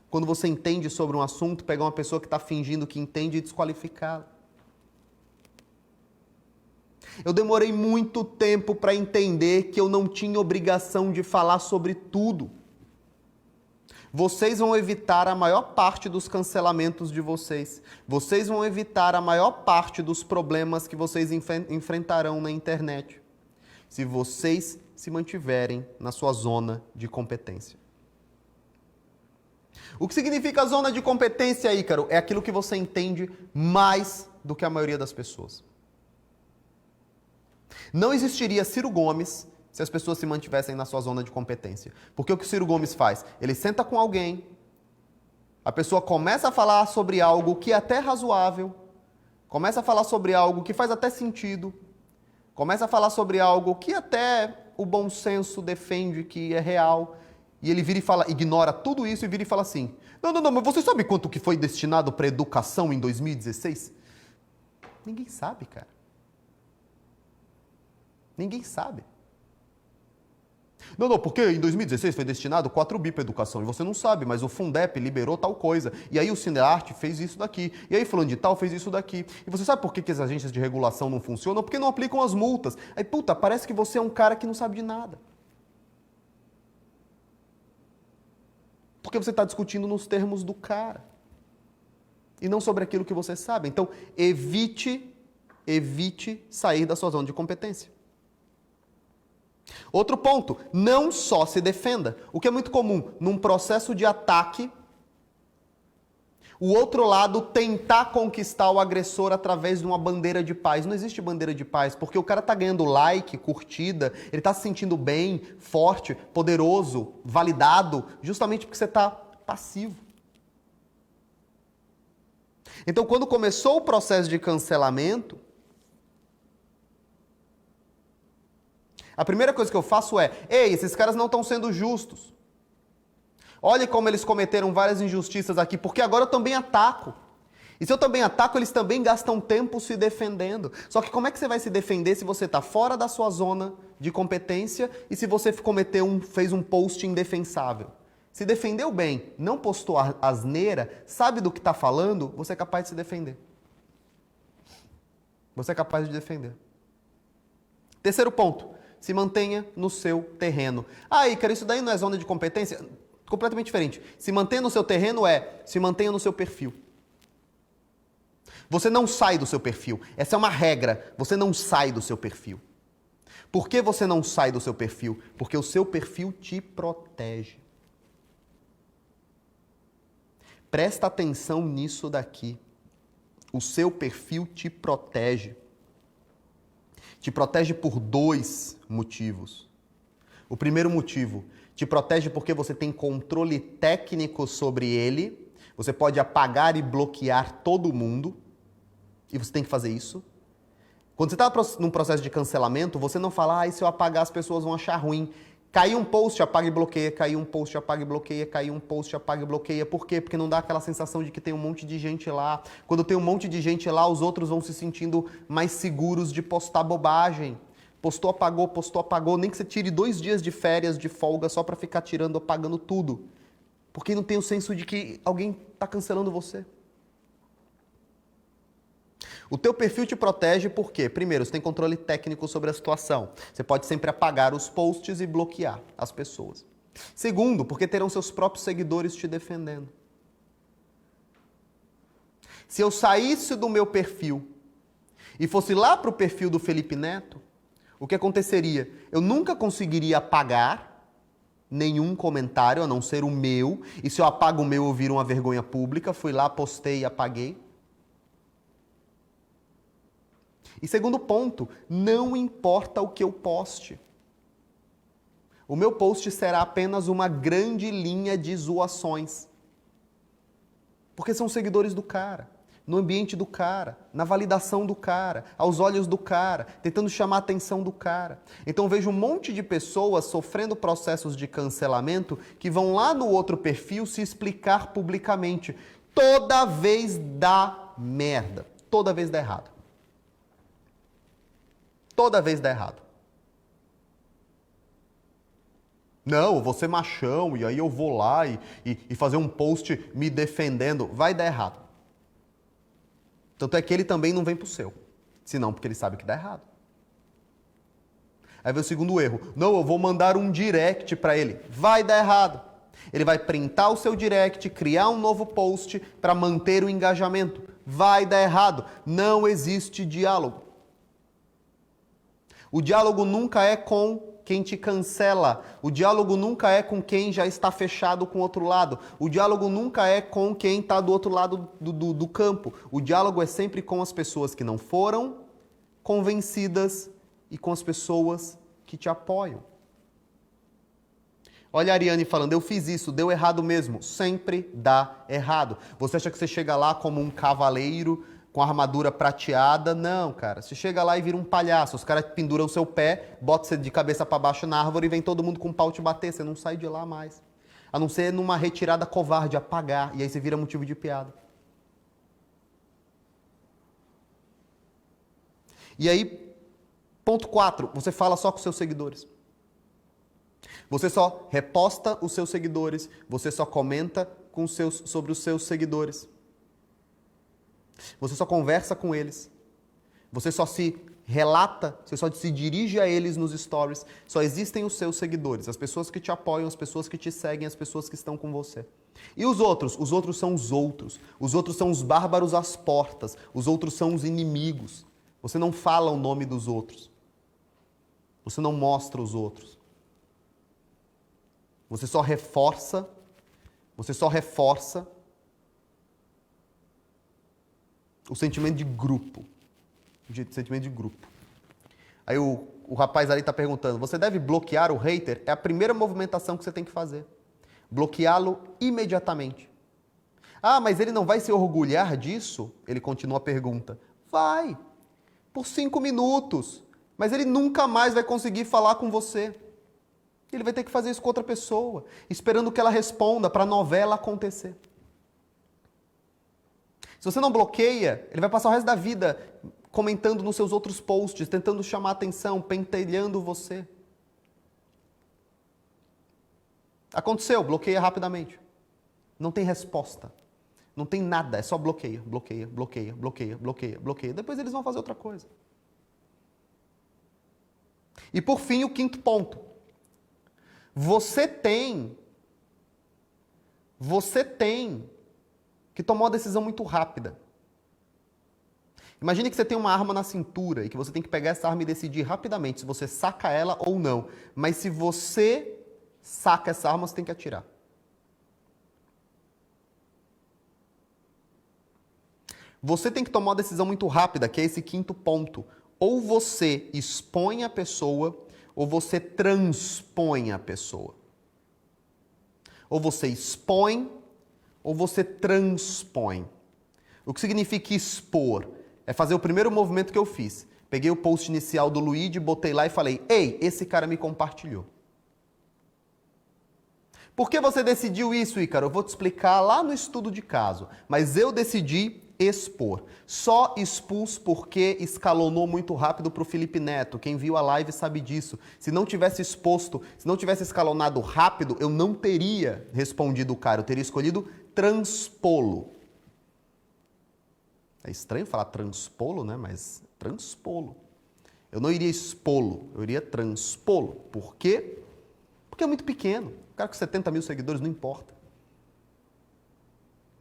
quando você entende sobre um assunto, pegar uma pessoa que está fingindo que entende e desqualificá-la. Eu demorei muito tempo para entender que eu não tinha obrigação de falar sobre tudo. Vocês vão evitar a maior parte dos cancelamentos de vocês. Vocês vão evitar a maior parte dos problemas que vocês enfrentarão na internet, se vocês se mantiverem na sua zona de competência. O que significa zona de competência, Ícaro? É aquilo que você entende mais do que a maioria das pessoas. Não existiria Ciro Gomes se as pessoas se mantivessem na sua zona de competência. Porque o que o Ciro Gomes faz? Ele senta com alguém, a pessoa começa a falar sobre algo que é até razoável, começa a falar sobre algo que faz até sentido, começa a falar sobre algo que até o bom senso defende que é real, e ele vira e fala, ignora tudo isso e vira e fala assim, não, mas você sabe quanto que foi destinado para educação em 2016? Ninguém sabe, cara. Ninguém sabe. Não, porque em 2016 foi destinado 4 bi para educação, e você não sabe, mas o Fundep liberou tal coisa, e aí o Cinearte fez isso daqui, e aí fulano de tal fez isso daqui. E você sabe por que as agências de regulação não funcionam? Porque não aplicam as multas. Aí, puta, parece que você é um cara que não sabe de nada. Porque você está discutindo nos termos do cara, e não sobre aquilo que você sabe. Então, evite sair da sua zona de competência. Outro ponto, não só se defenda. O que é muito comum, num processo de ataque, o outro lado tentar conquistar o agressor através de uma bandeira de paz. Não existe bandeira de paz, porque o cara está ganhando like, curtida, ele está se sentindo bem, forte, poderoso, validado, justamente porque você está passivo. Então, quando começou o processo de cancelamento, a primeira coisa que eu faço é, ei, esses caras não estão sendo justos. Olha como eles cometeram várias injustiças aqui, porque agora eu também ataco. E se eu também ataco, eles também gastam tempo se defendendo. Só que como é que você vai se defender se você está fora da sua zona de competência e se você fez um post indefensável? Se defendeu bem, não postou asneira, sabe do que está falando, você é capaz de se defender. Você é capaz de defender. Terceiro ponto. Se mantenha no seu terreno. Ah, Ícaro, isso daí não é zona de competência? Completamente diferente. Se mantenha no seu terreno se mantenha no seu perfil. Você não sai do seu perfil. Essa é uma regra. Você não sai do seu perfil. Por que você não sai do seu perfil? Porque o seu perfil te protege. Presta atenção nisso daqui. O seu perfil te protege. Te protege por 2 motivos. O primeiro motivo, te protege porque você tem controle técnico sobre ele, Você pode apagar e bloquear todo mundo, e você tem que fazer isso. Quando você está num processo de cancelamento, você não fala, se eu apagar as pessoas vão achar ruim. Caiu um post, apaga e bloqueia, caiu um post, apaga e bloqueia, caiu um post, apaga e bloqueia. Por quê? Porque não dá aquela sensação de que tem um monte de gente lá. Quando tem um monte de gente lá, os outros vão se sentindo mais seguros de postar bobagem. Postou, apagou, nem que você tire 2 dias de férias, de folga, só para ficar tirando, apagando tudo. Porque não tem o senso de que alguém está cancelando você. O teu perfil te protege porque, primeiro, você tem controle técnico sobre a situação. Você pode sempre apagar os posts e bloquear as pessoas. Segundo, porque terão seus próprios seguidores te defendendo. Se eu saísse do meu perfil e fosse lá para o perfil do Felipe Neto, o que aconteceria? Eu nunca conseguiria apagar nenhum comentário, a não ser o meu. E se eu apago o meu, eu viro uma vergonha pública. Fui lá, postei e apaguei. E segundo ponto, não importa o que eu poste. O meu post será apenas uma grande linha de zoações. Porque são seguidores do cara, no ambiente do cara, na validação do cara, aos olhos do cara, tentando chamar a atenção do cara. Então eu vejo um monte de pessoas sofrendo processos de cancelamento que vão lá no outro perfil se explicar publicamente. Toda vez dá merda, toda vez dá errado. Toda vez dá errado. Não, eu vou ser machão e aí eu vou lá e fazer um post me defendendo. Vai dar errado. Tanto é que ele também não vem pro seu. Senão porque ele sabe que dá errado. Aí vem o segundo erro. Não, eu vou mandar um direct para ele. Vai dar errado. Ele vai printar o seu direct, criar um novo post para manter o engajamento. Vai dar errado. Não existe diálogo. O diálogo nunca é com quem te cancela. O diálogo nunca é com quem já está fechado com o outro lado. O diálogo nunca é com quem está do outro lado do campo. O diálogo é sempre com as pessoas que não foram convencidas e com as pessoas que te apoiam. Olha a Ariane falando, eu fiz isso, deu errado mesmo. Sempre dá errado. Você acha que você chega lá como um cavaleiro com armadura prateada? Não, cara. Você chega lá e vira um palhaço. Os caras penduram o seu pé, botam você de cabeça para baixo na árvore e vem todo mundo com um pau te bater. Você não sai de lá mais. A não ser numa retirada covarde, apagar. E aí você vira motivo de piada. E aí, ponto 4. Você fala só com seus seguidores. Você só reposta os seus seguidores. Você só comenta sobre os seus seguidores. Você só conversa com eles. Você só se relata, você só se dirige a eles nos stories. Só existem os seus seguidores, as pessoas que te apoiam, as pessoas que te seguem, as pessoas que estão com você. E os outros? Os outros são os outros. Os outros são os bárbaros às portas. Os outros são os inimigos. Você não fala o nome dos outros. Você não mostra os outros. Você só reforça o sentimento de grupo. Sentimento de grupo. Aí o rapaz ali está perguntando, você deve bloquear o hater? É a primeira movimentação que você tem que fazer. Bloqueá-lo imediatamente. Ah, mas ele não vai se orgulhar disso? Ele continua a pergunta. Vai. Por 5 minutos. Mas ele nunca mais vai conseguir falar com você. Ele vai ter que fazer isso com outra pessoa, esperando que ela responda para a novela acontecer. Se você não bloqueia, ele vai passar o resto da vida comentando nos seus outros posts, tentando chamar atenção, pentelhando você. Aconteceu, bloqueia rapidamente. Não tem resposta. Não tem nada, é só bloqueia, bloqueia, bloqueia, bloqueia, bloqueia, bloqueia. Depois eles vão fazer outra coisa. E por fim, o 5º ponto. Você tem que tomar uma decisão muito rápida. Imagine que você tem uma arma na cintura e que você tem que pegar essa arma e decidir rapidamente se você saca ela ou não. Mas se você saca essa arma, você tem que atirar. Você tem que tomar uma decisão muito rápida, que é esse 5º ponto. Ou você expõe a pessoa, ou você transpõe a pessoa. Ou você expõe, ou você transpõe? O que significa expor? É fazer o primeiro movimento que eu fiz. Peguei o post inicial do Luigi, botei lá e falei, ei, esse cara me compartilhou. Por que você decidiu isso, Ícaro? Eu vou te explicar lá no estudo de caso. Mas eu decidi expor. Só expus porque escalonou muito rápido para o Felipe Neto. Quem viu a live sabe disso. Se não tivesse exposto, se não tivesse escalonado rápido, eu não teria respondido o cara. Eu teria escolhido transpô-lo. É estranho falar transpô-lo, né? Mas transpô-lo. Eu não iria expô-lo, eu iria transpô-lo. Por quê? Porque é muito pequeno. O cara com 70 mil seguidores não importa.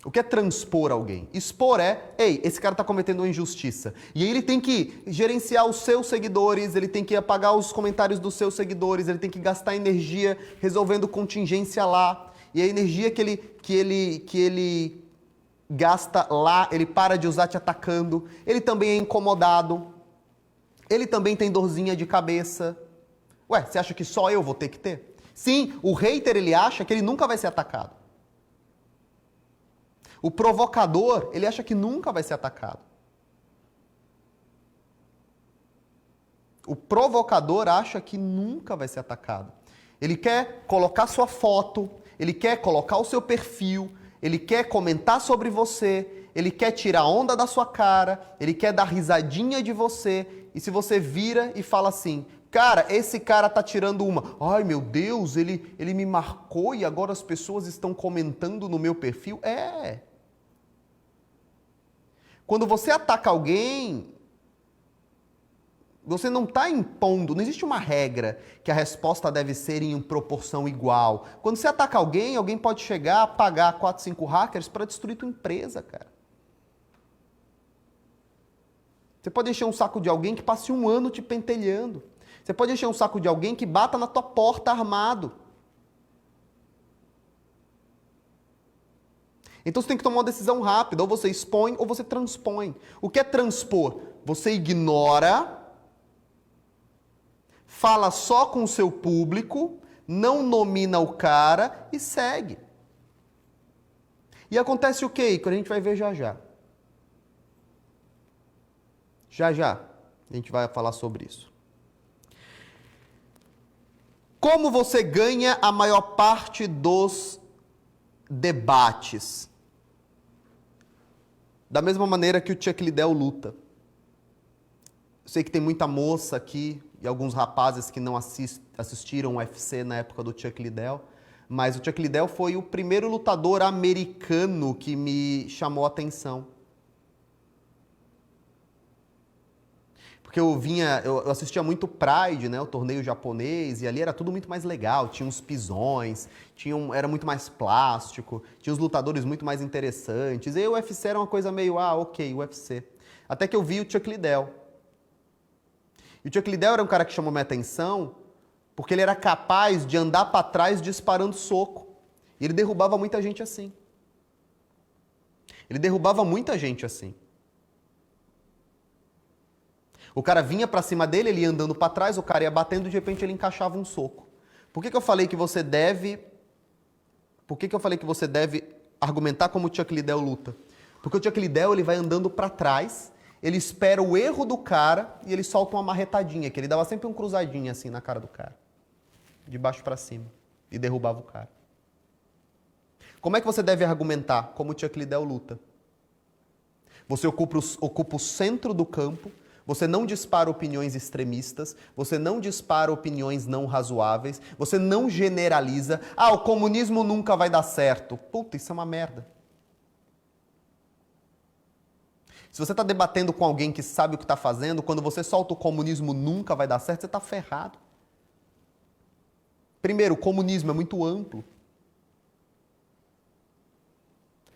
O que é transpor alguém? Expor é, ei, esse cara está cometendo uma injustiça. E aí ele tem que gerenciar os seus seguidores, ele tem que apagar os comentários dos seus seguidores, ele tem que gastar energia resolvendo contingência lá. E a energia que ele gasta lá, ele para de usar te atacando. Ele também é incomodado. Ele também tem dorzinha de cabeça. Ué, você acha que só eu vou ter que ter? Sim, o hater ele acha que ele nunca vai ser atacado. O provocador, ele acha que nunca vai ser atacado. O provocador acha que nunca vai ser atacado. Ele quer colocar sua foto, ele quer colocar o seu perfil, ele quer comentar sobre você, ele quer tirar onda da sua cara, ele quer dar risadinha de você, e se você vira e fala assim, cara, esse cara tá tirando uma, ai meu Deus, ele me marcou e agora as pessoas estão comentando no meu perfil. Quando você ataca alguém, você não está impondo, não existe uma regra que a resposta deve ser em proporção igual. Quando você ataca alguém, alguém pode chegar, pagar 4, 5 hackers para destruir tua empresa, cara. Você pode encher um saco de alguém que passe um ano te pentelhando. Você pode encher um saco de alguém que bata na tua porta armado. Então você tem que tomar uma decisão rápida, ou você expõe ou você transpõe. O que é transpor? Você ignora, fala só com o seu público, não nomina o cara e segue. E acontece o quê, que a gente vai ver já já. Já já a gente vai falar sobre isso. Como você ganha a maior parte dos debates? Da mesma maneira que o Chuck Liddell luta. Eu sei que tem muita moça aqui e alguns rapazes que não assistiram o UFC na época do Chuck Liddell, mas o Chuck Liddell foi o primeiro lutador americano que me chamou a atenção. Porque eu assistia muito Pride, né, o torneio japonês, e ali era tudo muito mais legal, tinha uns pisões, era muito mais plástico, tinha os lutadores muito mais interessantes, e o UFC era uma coisa meio, ok, UFC. Até que eu vi o Chuck Liddell. E o Chuck Liddell era um cara que chamou minha atenção, porque ele era capaz de andar para trás disparando soco. E ele derrubava muita gente assim. Ele derrubava muita gente assim. O cara vinha pra cima dele, ele ia andando pra trás, o cara ia batendo e de repente ele encaixava um soco. Por que eu falei que você deve argumentar como o Chuck Liddell luta? Porque o Chuck Liddell ele vai andando pra trás, ele espera o erro do cara e ele solta uma marretadinha, que ele dava sempre um cruzadinho assim na cara do cara. De baixo pra cima. E derrubava o cara. Como é que você deve argumentar como o Chuck Liddell luta? Você ocupa o centro do campo, você não dispara opiniões extremistas, você não dispara opiniões não razoáveis, você não generaliza. O comunismo nunca vai dar certo. Puta, isso é uma merda. Se você está debatendo com alguém que sabe o que está fazendo, quando você solta o comunismo nunca vai dar certo, você está ferrado. Primeiro, o comunismo é muito amplo.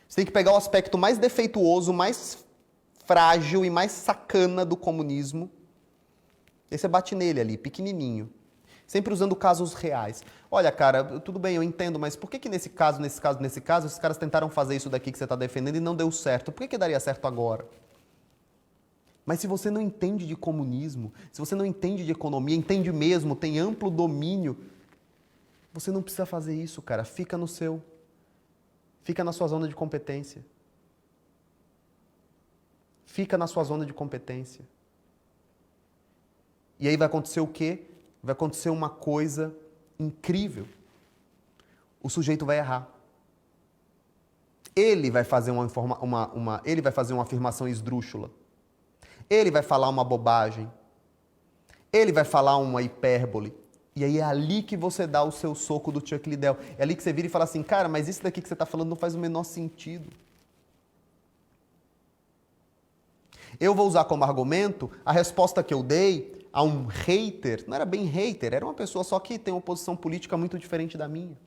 Você tem que pegar o aspecto mais defeituoso, mais frágil e mais sacana do comunismo. E você bate nele ali, pequenininho. Sempre usando casos reais. Olha, cara, tudo bem, eu entendo, mas por que nesse caso, esses caras tentaram fazer isso daqui que você está defendendo e não deu certo? Por que daria certo agora? Mas se você não entende de comunismo, se você não entende de economia, entende mesmo, tem amplo domínio, você não precisa fazer isso, cara. Fica no seu. Fica na sua zona de competência. Fica na sua zona de competência. E aí vai acontecer o quê? Vai acontecer uma coisa incrível. O sujeito vai errar. Ele vai fazer ele vai fazer uma afirmação esdrúxula. Ele vai falar uma bobagem. Ele vai falar uma hipérbole. E aí é ali que você dá o seu soco do Chuck Liddell. É ali que você vira e fala assim, cara, mas isso daqui que você está falando não faz o menor sentido. Eu vou usar como argumento a resposta que eu dei a um hater. Não era bem hater, era uma pessoa só que tem uma posição política muito diferente da minha.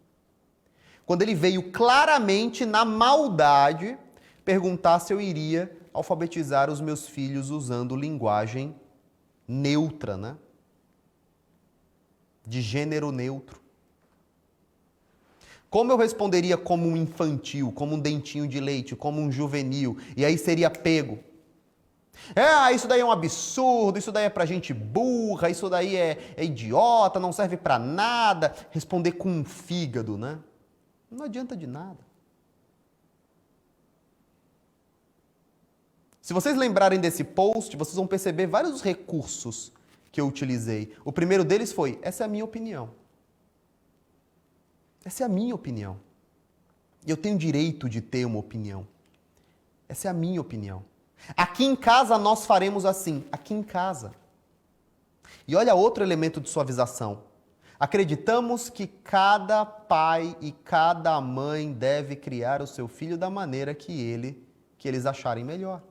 Quando ele veio claramente, na maldade, perguntar se eu iria alfabetizar os meus filhos usando linguagem neutra, né? De gênero neutro. Como eu responderia como um infantil, como um dentinho de leite, como um juvenil, e aí seria pego? Isso daí é um absurdo, isso daí é pra gente burra, isso daí é idiota, não serve pra nada. Responder com um fígado, né? Não adianta de nada. Se vocês lembrarem desse post, vocês vão perceber vários recursos que eu utilizei. O primeiro deles foi, essa é a minha opinião. Essa é a minha opinião. E eu tenho direito de ter uma opinião. Essa é a minha opinião. Aqui em casa nós faremos assim. Aqui em casa. E olha outro elemento de suavização. Acreditamos que cada pai e cada mãe deve criar o seu filho da maneira que eles acharem melhor.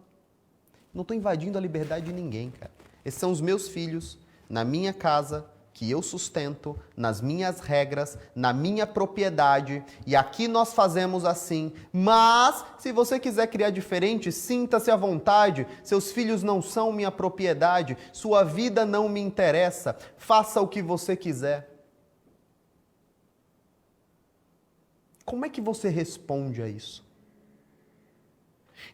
Não estou invadindo a liberdade de ninguém, cara. Esses são os meus filhos, na minha casa, que eu sustento, nas minhas regras, na minha propriedade, e aqui nós fazemos assim. Mas, se você quiser criar diferente, sinta-se à vontade. Seus filhos não são minha propriedade, sua vida não me interessa. Faça o que você quiser. Como é que você responde a isso?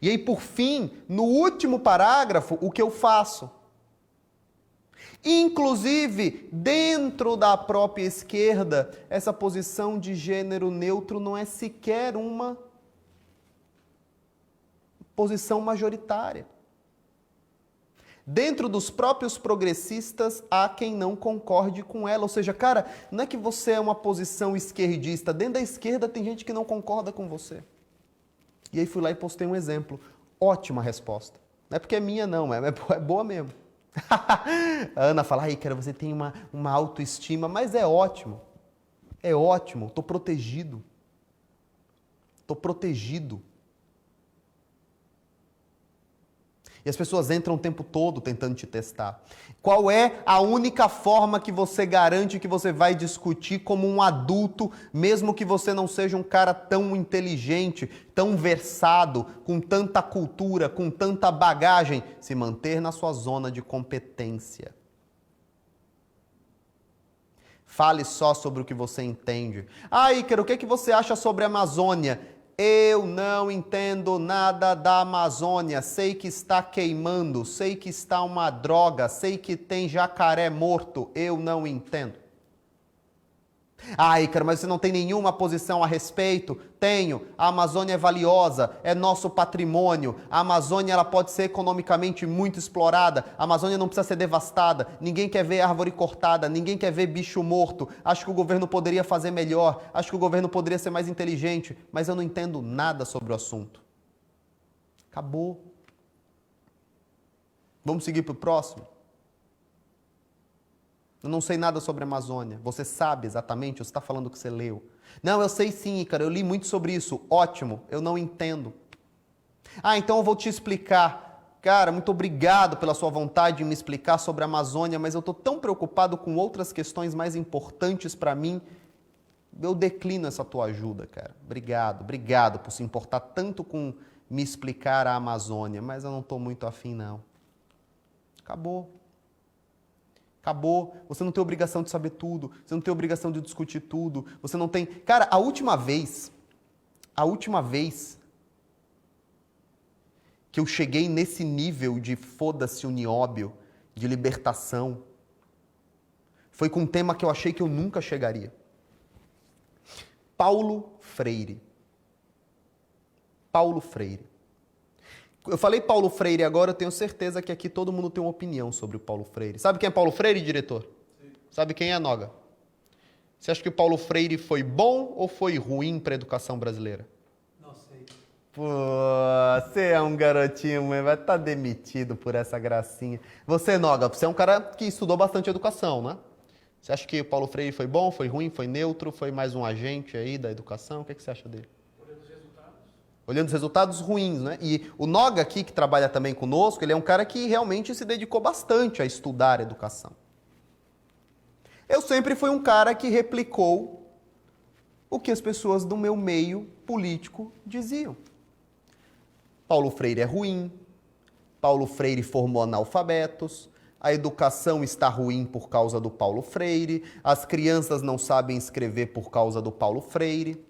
E aí, por fim, no último parágrafo, o que eu faço? Inclusive, dentro da própria esquerda, essa posição de gênero neutro não é sequer uma posição majoritária. Dentro dos próprios progressistas, há quem não concorde com ela. Ou seja, cara, não é que você é uma posição esquerdista. Dentro da esquerda tem gente que não concorda com você. E aí fui lá e postei um exemplo. Ótima resposta. Não é porque é minha, não. É boa mesmo. A Ana fala, Ícaro, você tem uma autoestima. Mas é ótimo. É ótimo. Estou protegido. Estou protegido. E as pessoas entram o tempo todo tentando te testar. Qual é a única forma que você garante que você vai discutir como um adulto, mesmo que você não seja um cara tão inteligente, tão versado, com tanta cultura, com tanta bagagem? Se manter na sua zona de competência. Fale só sobre o que você entende. Ícaro, o que você acha sobre a Amazônia? Eu não entendo nada da Amazônia, sei que está queimando, sei que está uma droga, sei que tem jacaré morto, eu não entendo. Ícaro, mas você não tem nenhuma posição a respeito? Tenho. A Amazônia é valiosa, é nosso patrimônio. A Amazônia ela pode ser economicamente muito explorada. A Amazônia não precisa ser devastada. Ninguém quer ver árvore cortada, ninguém quer ver bicho morto. Acho que o governo poderia fazer melhor, acho que o governo poderia ser mais inteligente, mas eu não entendo nada sobre o assunto. Acabou. Vamos seguir para o próximo? Eu não sei nada sobre a Amazônia. Você sabe exatamente? Você está falando que você leu. Não, eu sei sim, Ícaro. Eu li muito sobre isso. Ótimo. Eu não entendo. Então eu vou te explicar. Cara, muito obrigado pela sua vontade de me explicar sobre a Amazônia, mas eu estou tão preocupado com outras questões mais importantes para mim. Eu declino essa tua ajuda, cara. Obrigado por se importar tanto com me explicar a Amazônia, mas eu não estou muito afim, não. Acabou. Acabou. Você não tem obrigação de saber tudo. Você não tem obrigação de discutir tudo. Você não tem... Cara, a última vez que eu cheguei nesse nível de foda-se o nióbio, de libertação, foi com um tema que eu achei que eu nunca chegaria. Paulo Freire. Paulo Freire. Eu falei Paulo Freire agora, eu tenho certeza que aqui todo mundo tem uma opinião sobre o Paulo Freire. Sabe quem é Paulo Freire, diretor? Sim. Sabe quem é, Noga? Você acha que o Paulo Freire foi bom ou foi ruim para a educação brasileira? Não sei. Pô, você é um garotinho, mas vai estar demitido por essa gracinha. Você, Noga, você é um cara que estudou bastante educação, né? Você acha que o Paulo Freire foi bom, foi ruim, foi neutro, foi mais um agente aí da educação? O que você acha dele? Olhando os resultados ruins, né? E o Noga aqui, que trabalha também conosco, ele é um cara que realmente se dedicou bastante a estudar a educação. Eu sempre fui um cara que replicou o que as pessoas do meu meio político diziam. Paulo Freire é ruim, Paulo Freire formou analfabetos, a educação está ruim por causa do Paulo Freire, as crianças não sabem escrever por causa do Paulo Freire.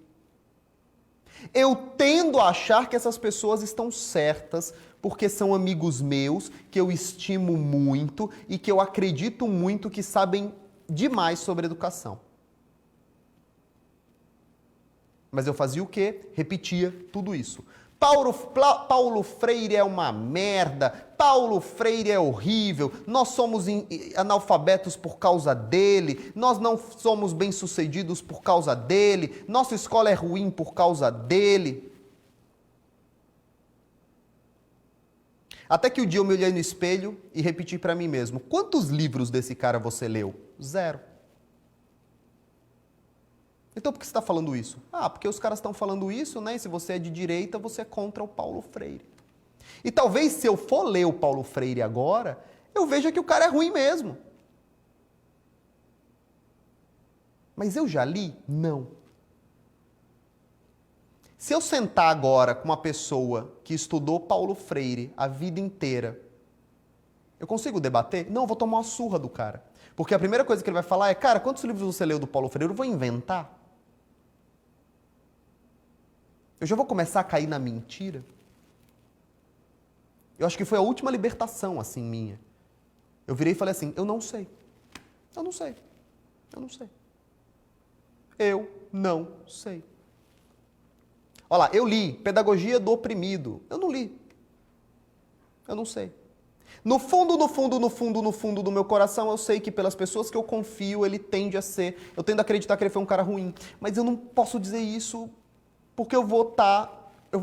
Eu tendo a achar que essas pessoas estão certas porque são amigos meus, que eu estimo muito e que eu acredito muito que sabem demais sobre educação. Mas eu fazia o quê? Repetia tudo isso. Paulo Freire é uma merda, Paulo Freire é horrível, nós somos analfabetos por causa dele, nós não somos bem-sucedidos por causa dele, nossa escola é ruim por causa dele. Até que um dia eu me olhei no espelho e repeti para mim mesmo, quantos livros desse cara você leu? 0. Então por que você está falando isso? Ah, porque os caras estão falando isso, né? E se você é de direita, você é contra o Paulo Freire. E talvez se eu for ler o Paulo Freire agora, eu veja que o cara é ruim mesmo. Mas eu já li? Não. Se eu sentar agora com uma pessoa que estudou Paulo Freire a vida inteira, eu consigo debater? Não, eu vou tomar uma surra do cara. Porque a primeira coisa que ele vai falar é, cara, quantos livros você leu do Paulo Freire? Eu vou inventar. Eu já vou começar a cair na mentira. Eu acho que foi a última libertação, assim, minha. Eu virei e falei assim, eu não sei. Eu não sei. Eu não sei. Eu não sei. Olha lá, eu li Pedagogia do Oprimido. Eu não li. Eu não sei. No fundo do meu coração, eu sei que pelas pessoas que eu confio, ele tende a ser... Eu tendo a acreditar que ele foi um cara ruim. Mas eu não posso dizer isso porque eu vou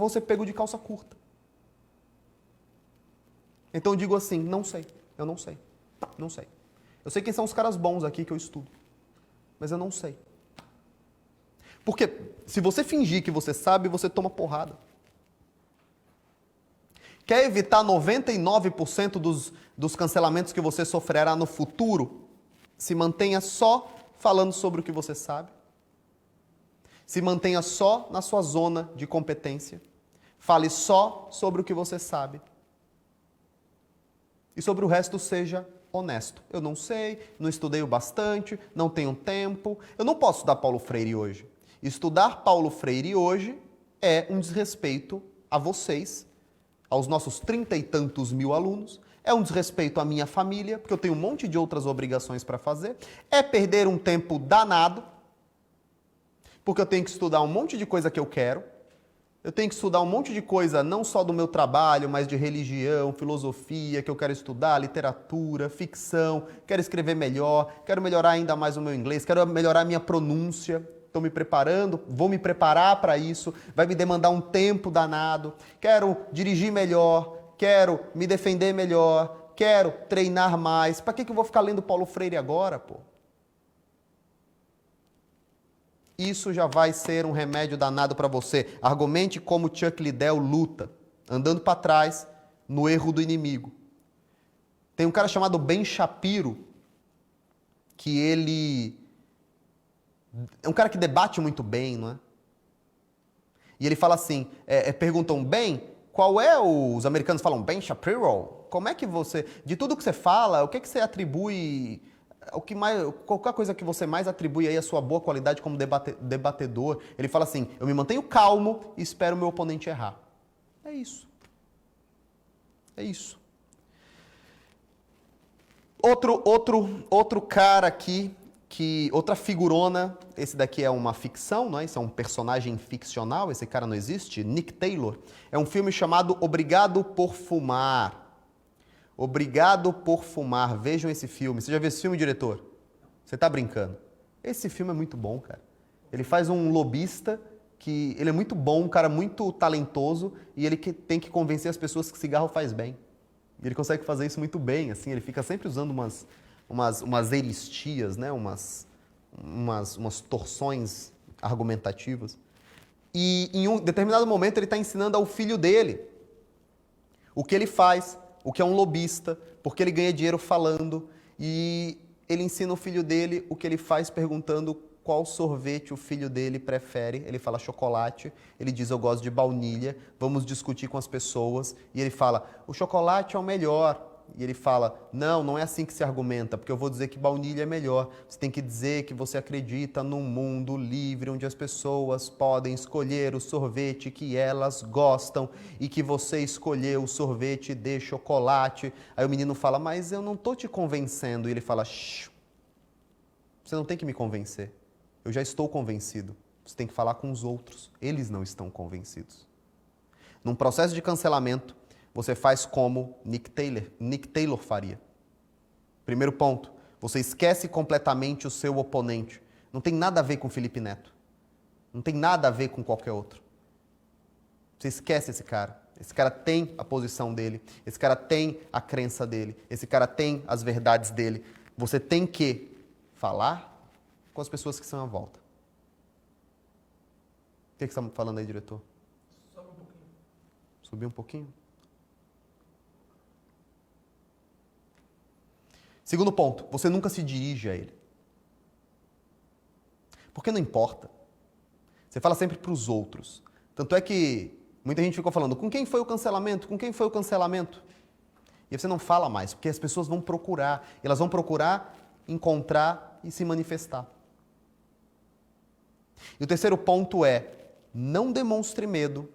ser pego de calça curta. Então eu digo assim, não sei. Eu não sei. Não sei. Eu sei quem são os caras bons aqui que eu estudo. Mas eu não sei. Porque se você fingir que você sabe, você toma porrada. Quer evitar 99% dos cancelamentos que você sofrerá no futuro? Se mantenha só falando sobre o que você sabe. Se mantenha só na sua zona de competência. Fale só sobre o que você sabe. E sobre o resto seja honesto. Eu não sei, não estudei o bastante, não tenho tempo. Eu não posso estudar Paulo Freire hoje. Estudar Paulo Freire hoje é um desrespeito a vocês, aos nossos 30 e tantos mil alunos, é um desrespeito à minha família, porque eu tenho um monte de outras obrigações para fazer, é perder um tempo danado, porque eu tenho que estudar um monte de coisa que eu quero, eu tenho que estudar um monte de coisa, não só do meu trabalho, mas de religião, filosofia, que eu quero estudar, literatura, ficção, quero escrever melhor, quero melhorar ainda mais o meu inglês, quero melhorar a minha pronúncia. Estou me preparando, vou me preparar para isso, vai me demandar um tempo danado, quero dirigir melhor, quero me defender melhor, quero treinar mais. Para que eu vou ficar lendo Paulo Freire agora, pô? Isso já vai ser um remédio danado para você. Argumente como Chuck Liddell luta, andando para trás no erro do inimigo. Tem um cara chamado Ben Shapiro, que ele... é um cara que debate muito bem, não é? E ele fala assim, perguntam, Ben, qual é os americanos falam, Ben Shapiro, como é que você, de tudo que você fala, o que você atribui, qualquer coisa que você mais atribui aí a sua boa qualidade como debatedor? Ele fala assim, eu me mantenho calmo e espero o meu oponente errar. É isso. É isso. Outro cara aqui, que outra figurona, esse daqui é uma ficção, não é? Isso é um personagem ficcional, esse cara não existe, Nick Taylor. É um filme chamado Obrigado por Fumar. Obrigado por Fumar. Vejam esse filme. Você já viu esse filme, diretor? Você tá brincando? Esse filme é muito bom, cara. Ele faz um lobista que ele é muito bom, um cara muito talentoso e ele que tem que convencer as pessoas que cigarro faz bem. E ele consegue fazer isso muito bem, assim, ele fica sempre usando umas eristias, né? umas torções argumentativas. E em um determinado momento ele está ensinando ao filho dele o que ele faz, o que é um lobista, porque ele ganha dinheiro falando. E ele ensina o filho dele o que ele faz perguntando qual sorvete o filho dele prefere. Ele fala chocolate, ele diz eu gosto de baunilha, vamos discutir com as pessoas. E ele fala, o chocolate é o melhor. E ele fala, não é assim que se argumenta, porque eu vou dizer que baunilha é melhor. Você tem que dizer que você acredita num mundo livre, onde as pessoas podem escolher o sorvete que elas gostam e que você escolheu o sorvete de chocolate. Aí o menino fala, mas eu não estou te convencendo. E ele fala, shh, você não tem que me convencer. Eu já estou convencido. Você tem que falar com os outros. Eles não estão convencidos. Num processo de cancelamento, você faz como Nick Taylor faria. Primeiro ponto, você esquece completamente o seu oponente. Não tem nada a ver com Felipe Neto. Não tem nada a ver com qualquer outro. Você esquece esse cara. Esse cara tem a posição dele. Esse cara tem a crença dele. Esse cara tem as verdades dele. Você tem que falar com as pessoas que estão à volta. O que você está falando aí, diretor? Sobe um pouquinho. Subir um pouquinho? Segundo ponto, você nunca se dirige a ele. Porque não importa. Você fala sempre para os outros. Tanto é que muita gente ficou falando, com quem foi o cancelamento? Com quem foi o cancelamento? E você não fala mais, porque as pessoas vão procurar. Elas vão procurar, encontrar e se manifestar. E o terceiro ponto é, não demonstre medo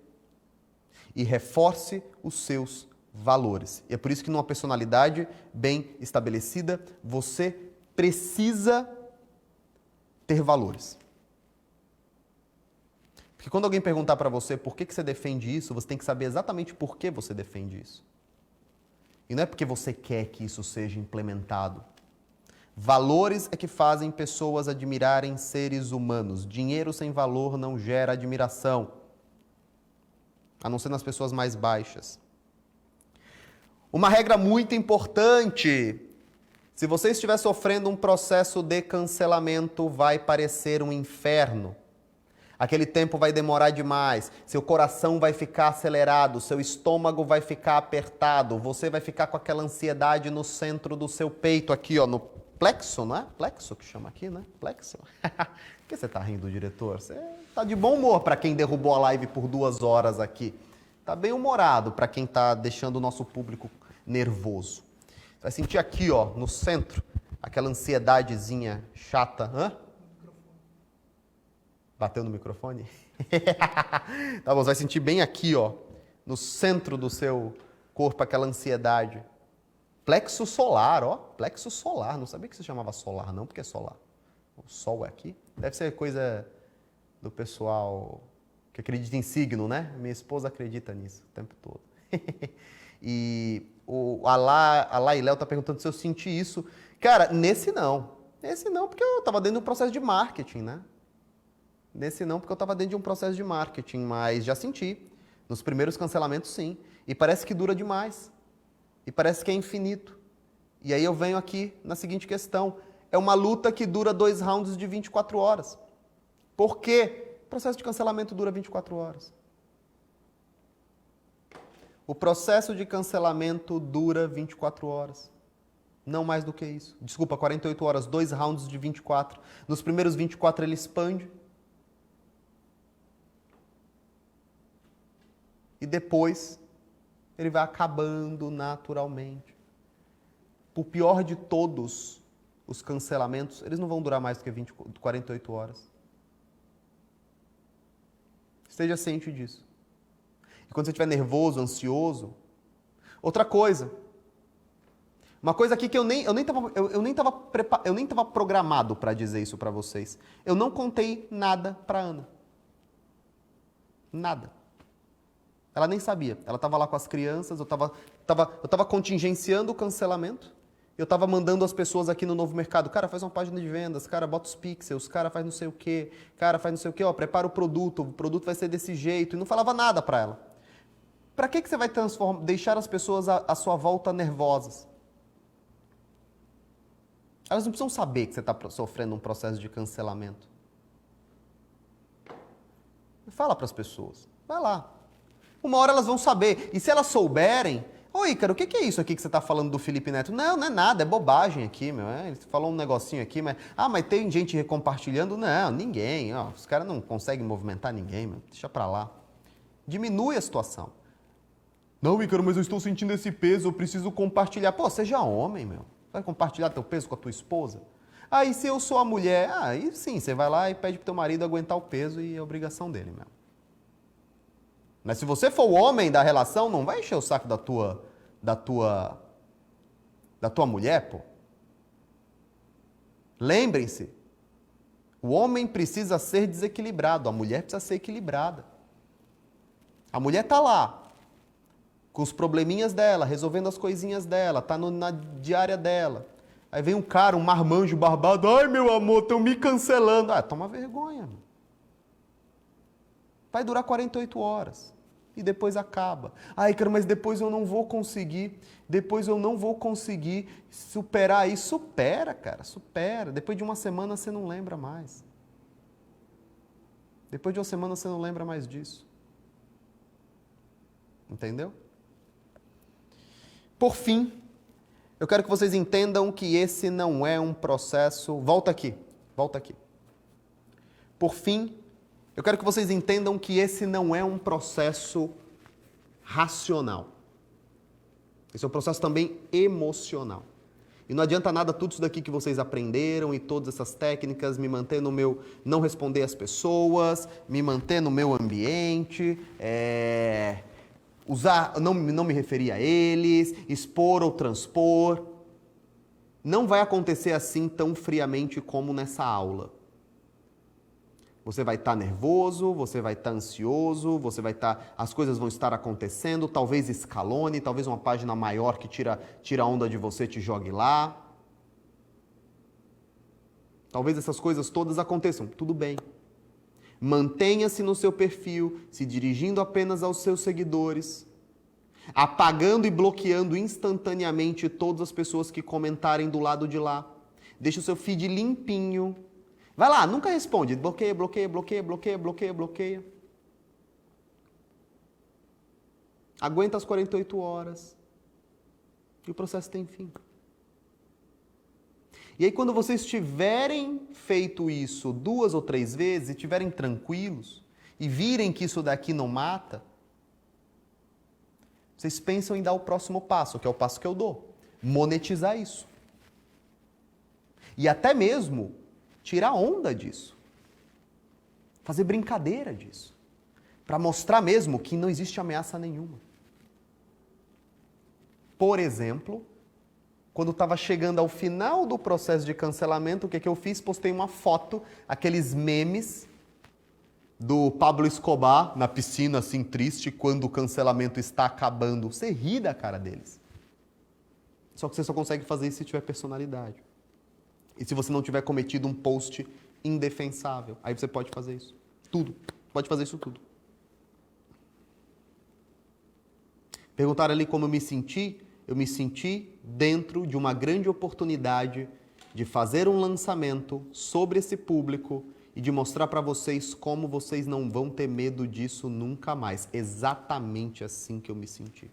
e reforce os seus valores. E é por isso que numa personalidade bem estabelecida, você precisa ter valores. Porque quando alguém perguntar para você por que você defende isso, você tem que saber exatamente por que você defende isso. E não é porque você quer que isso seja implementado. Valores é que fazem pessoas admirarem seres humanos. Dinheiro sem valor não gera admiração, a não ser nas pessoas mais baixas. Uma regra muito importante: se você estiver sofrendo um processo de cancelamento, vai parecer um inferno. Aquele tempo vai demorar demais, seu coração vai ficar acelerado, seu estômago vai ficar apertado, você vai ficar com aquela ansiedade no centro do seu peito, aqui, ó, no plexo, não é? Plexo que chama aqui, né? Plexo. Por que você tá rindo, diretor? Você tá de bom humor para quem derrubou a live por 2 horas aqui. Tá bem humorado para quem tá deixando o nosso público nervoso. Você vai sentir aqui, ó, no centro, aquela ansiedadezinha chata. Hã? Bateu no microfone? Tá bom, você vai sentir bem aqui, ó, no centro do seu corpo, aquela ansiedade. Plexo solar, ó, plexo solar. Não sabia que se chamava solar, não, porque é solar. O sol é aqui. Deve ser coisa do pessoal que acredita em signo, né? Minha esposa acredita nisso o tempo todo. E o Alá e Léo tá perguntando se eu senti isso. Cara, nesse não, porque eu estava dentro de um processo de marketing, né? Nesse não, porque eu estava dentro de um processo de marketing, mas já senti. Nos primeiros cancelamentos, sim. E parece que dura demais. E parece que é infinito. E aí eu venho aqui na seguinte questão. É uma luta que dura 2 rounds de 24 horas. Por quê? O processo de cancelamento dura 24 horas. O processo de cancelamento dura 24 horas. Não mais do que isso. Desculpa, 48 horas, 2 rounds de 24. Nos primeiros 24 ele expande. E depois ele vai acabando naturalmente. Por pior de todos os cancelamentos, eles não vão durar mais do que 48 horas. Esteja ciente disso. E quando você estiver nervoso, ansioso, outra coisa, Uma coisa aqui que eu nem tava programado para dizer isso para vocês. Eu não contei nada para Ana. Nada. Ela nem sabia. Ela estava lá com as crianças, eu tava contingenciando o cancelamento. Eu estava mandando as pessoas aqui no Novo Mercado, cara, faz uma página de vendas, cara, bota os pixels, cara, faz não sei o quê, cara, faz não sei o quê, ó, prepara o produto vai ser desse jeito. E não falava nada para ela. Para que você vai deixar as pessoas à sua volta nervosas? Elas não precisam saber que você está sofrendo um processo de cancelamento. Fala para as pessoas. Vai lá. Uma hora elas vão saber. E se elas souberem... Ô, Ícaro, o que é isso aqui que você está falando do Felipe Neto? Não, não é nada, é bobagem aqui, meu. Ele falou um negocinho aqui, mas... Ah, mas tem gente recompartilhando? Não, ninguém. Ó, os caras não conseguem movimentar ninguém, meu. Deixa para lá. Diminui a situação. Não, Ícaro, mas eu estou sentindo esse peso, eu preciso compartilhar. Pô, seja homem, meu. Vai compartilhar teu peso com a tua esposa? Aí se eu sou a mulher, aí sim, você vai lá e pede pro teu marido aguentar o peso e é obrigação dele mesmo. Mas se você for o homem da relação, não vai encher o saco da tua mulher, pô. Lembrem-se, o homem precisa ser desequilibrado, a mulher precisa ser equilibrada. A mulher tá lá, com os probleminhas dela, resolvendo as coisinhas dela, tá na diária dela. Aí vem um cara, um marmanjo barbado, ai meu amor, estão me cancelando. Ah, toma vergonha. Meu. Vai durar 48 horas e depois acaba. Ai, cara, mas depois eu não vou conseguir superar isso. Supera, cara, supera. Depois de uma semana você não lembra mais. Depois de uma semana você não lembra mais disso. Entendeu? Por fim, eu quero que vocês entendam que esse não é um processo... Volta aqui. Por fim, eu quero que vocês entendam que esse não é um processo racional. Esse é um processo também emocional. E não adianta nada tudo isso daqui que vocês aprenderam e todas essas técnicas, me manter no meu... Não responder às pessoas, me manter no meu ambiente, não me referir a eles, expor ou transpor. Não vai acontecer assim tão friamente como nessa aula. Você vai estar nervoso, você vai estar ansioso, as coisas vão estar acontecendo, talvez escalone, talvez uma página maior que tira a onda de você te jogue lá. Talvez essas coisas todas aconteçam, tudo bem. Mantenha-se no seu perfil, se dirigindo apenas aos seus seguidores, apagando e bloqueando instantaneamente todas as pessoas que comentarem do lado de lá. Deixa o seu feed limpinho. Vai lá, nunca responde. Bloqueia. Aguenta as 48 horas. E o processo tem fim. E aí, quando vocês tiverem feito isso 2 ou 3 vezes, e estiverem tranquilos, e virem que isso daqui não mata, vocês pensam em dar o próximo passo, que é o passo que eu dou. Monetizar isso. E até mesmo tirar onda disso. Fazer brincadeira disso. Para mostrar mesmo que não existe ameaça nenhuma. Por exemplo, quando estava chegando ao final do processo de cancelamento, o que eu fiz? Postei uma foto, aqueles memes do Pablo Escobar na piscina, assim, triste, quando o cancelamento está acabando. Você ri da cara deles. Só que você só consegue fazer isso se tiver personalidade. E se você não tiver cometido um post indefensável. Aí você pode fazer isso. Tudo. Pode fazer isso tudo. Perguntaram ali como eu me senti. Eu me senti dentro de uma grande oportunidade de fazer um lançamento sobre esse público e de mostrar para vocês como vocês não vão ter medo disso nunca mais. Exatamente assim que eu me senti.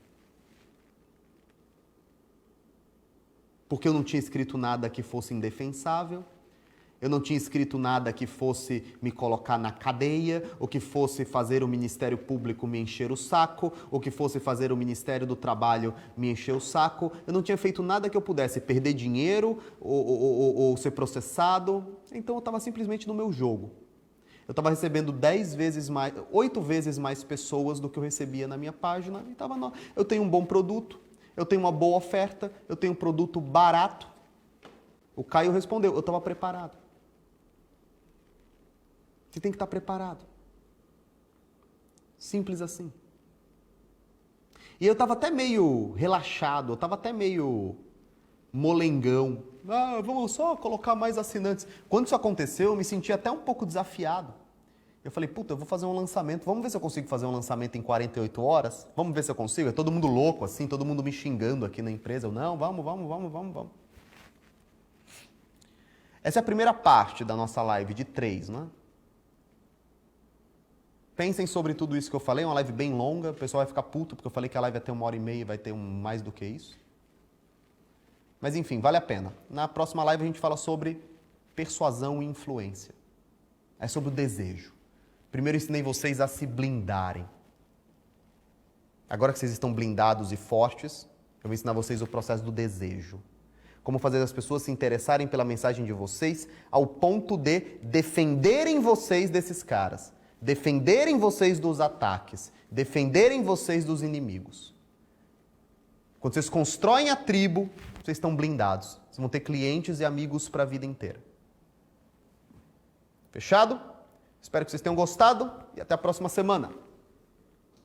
Porque eu não tinha escrito nada que fosse indefensável, eu não tinha escrito nada que fosse me colocar na cadeia, ou que fosse fazer o Ministério Público me encher o saco, ou que fosse fazer o Ministério do Trabalho me encher o saco. Eu não tinha feito nada que eu pudesse perder dinheiro ou ser processado. Então eu estava simplesmente no meu jogo. Eu estava recebendo 8 vezes mais pessoas do que eu recebia na minha página. Eu tenho um bom produto, eu tenho uma boa oferta, eu tenho um produto barato. O Caio respondeu, eu estava preparado. Você tem que estar preparado. Simples assim. E eu estava até meio relaxado, eu estava até meio molengão. Vamos só colocar mais assinantes. Quando isso aconteceu, eu me senti até um pouco desafiado. Eu falei, puta, eu vou fazer um lançamento, vamos ver se eu consigo fazer um lançamento em 48 horas? Vamos ver se eu consigo? É todo mundo louco assim, todo mundo me xingando aqui na empresa. Eu, não, vamos. Essa é a primeira parte da nossa live de 3, né? Pensem sobre tudo isso que eu falei, uma live bem longa, o pessoal vai ficar puto porque eu falei que a live ia ter 1h30 e vai ter mais do que isso. Mas enfim, vale a pena. Na próxima live a gente fala sobre persuasão e influência. É sobre o desejo. Primeiro eu ensinei vocês a se blindarem. Agora que vocês estão blindados e fortes, eu vou ensinar vocês o processo do desejo. Como fazer as pessoas se interessarem pela mensagem de vocês ao ponto de defenderem vocês desses caras. Defenderem vocês dos ataques. Defenderem vocês dos inimigos. Quando vocês constroem a tribo, vocês estão blindados. Vocês vão ter clientes e amigos para a vida inteira. Fechado? Espero que vocês tenham gostado e até a próxima semana.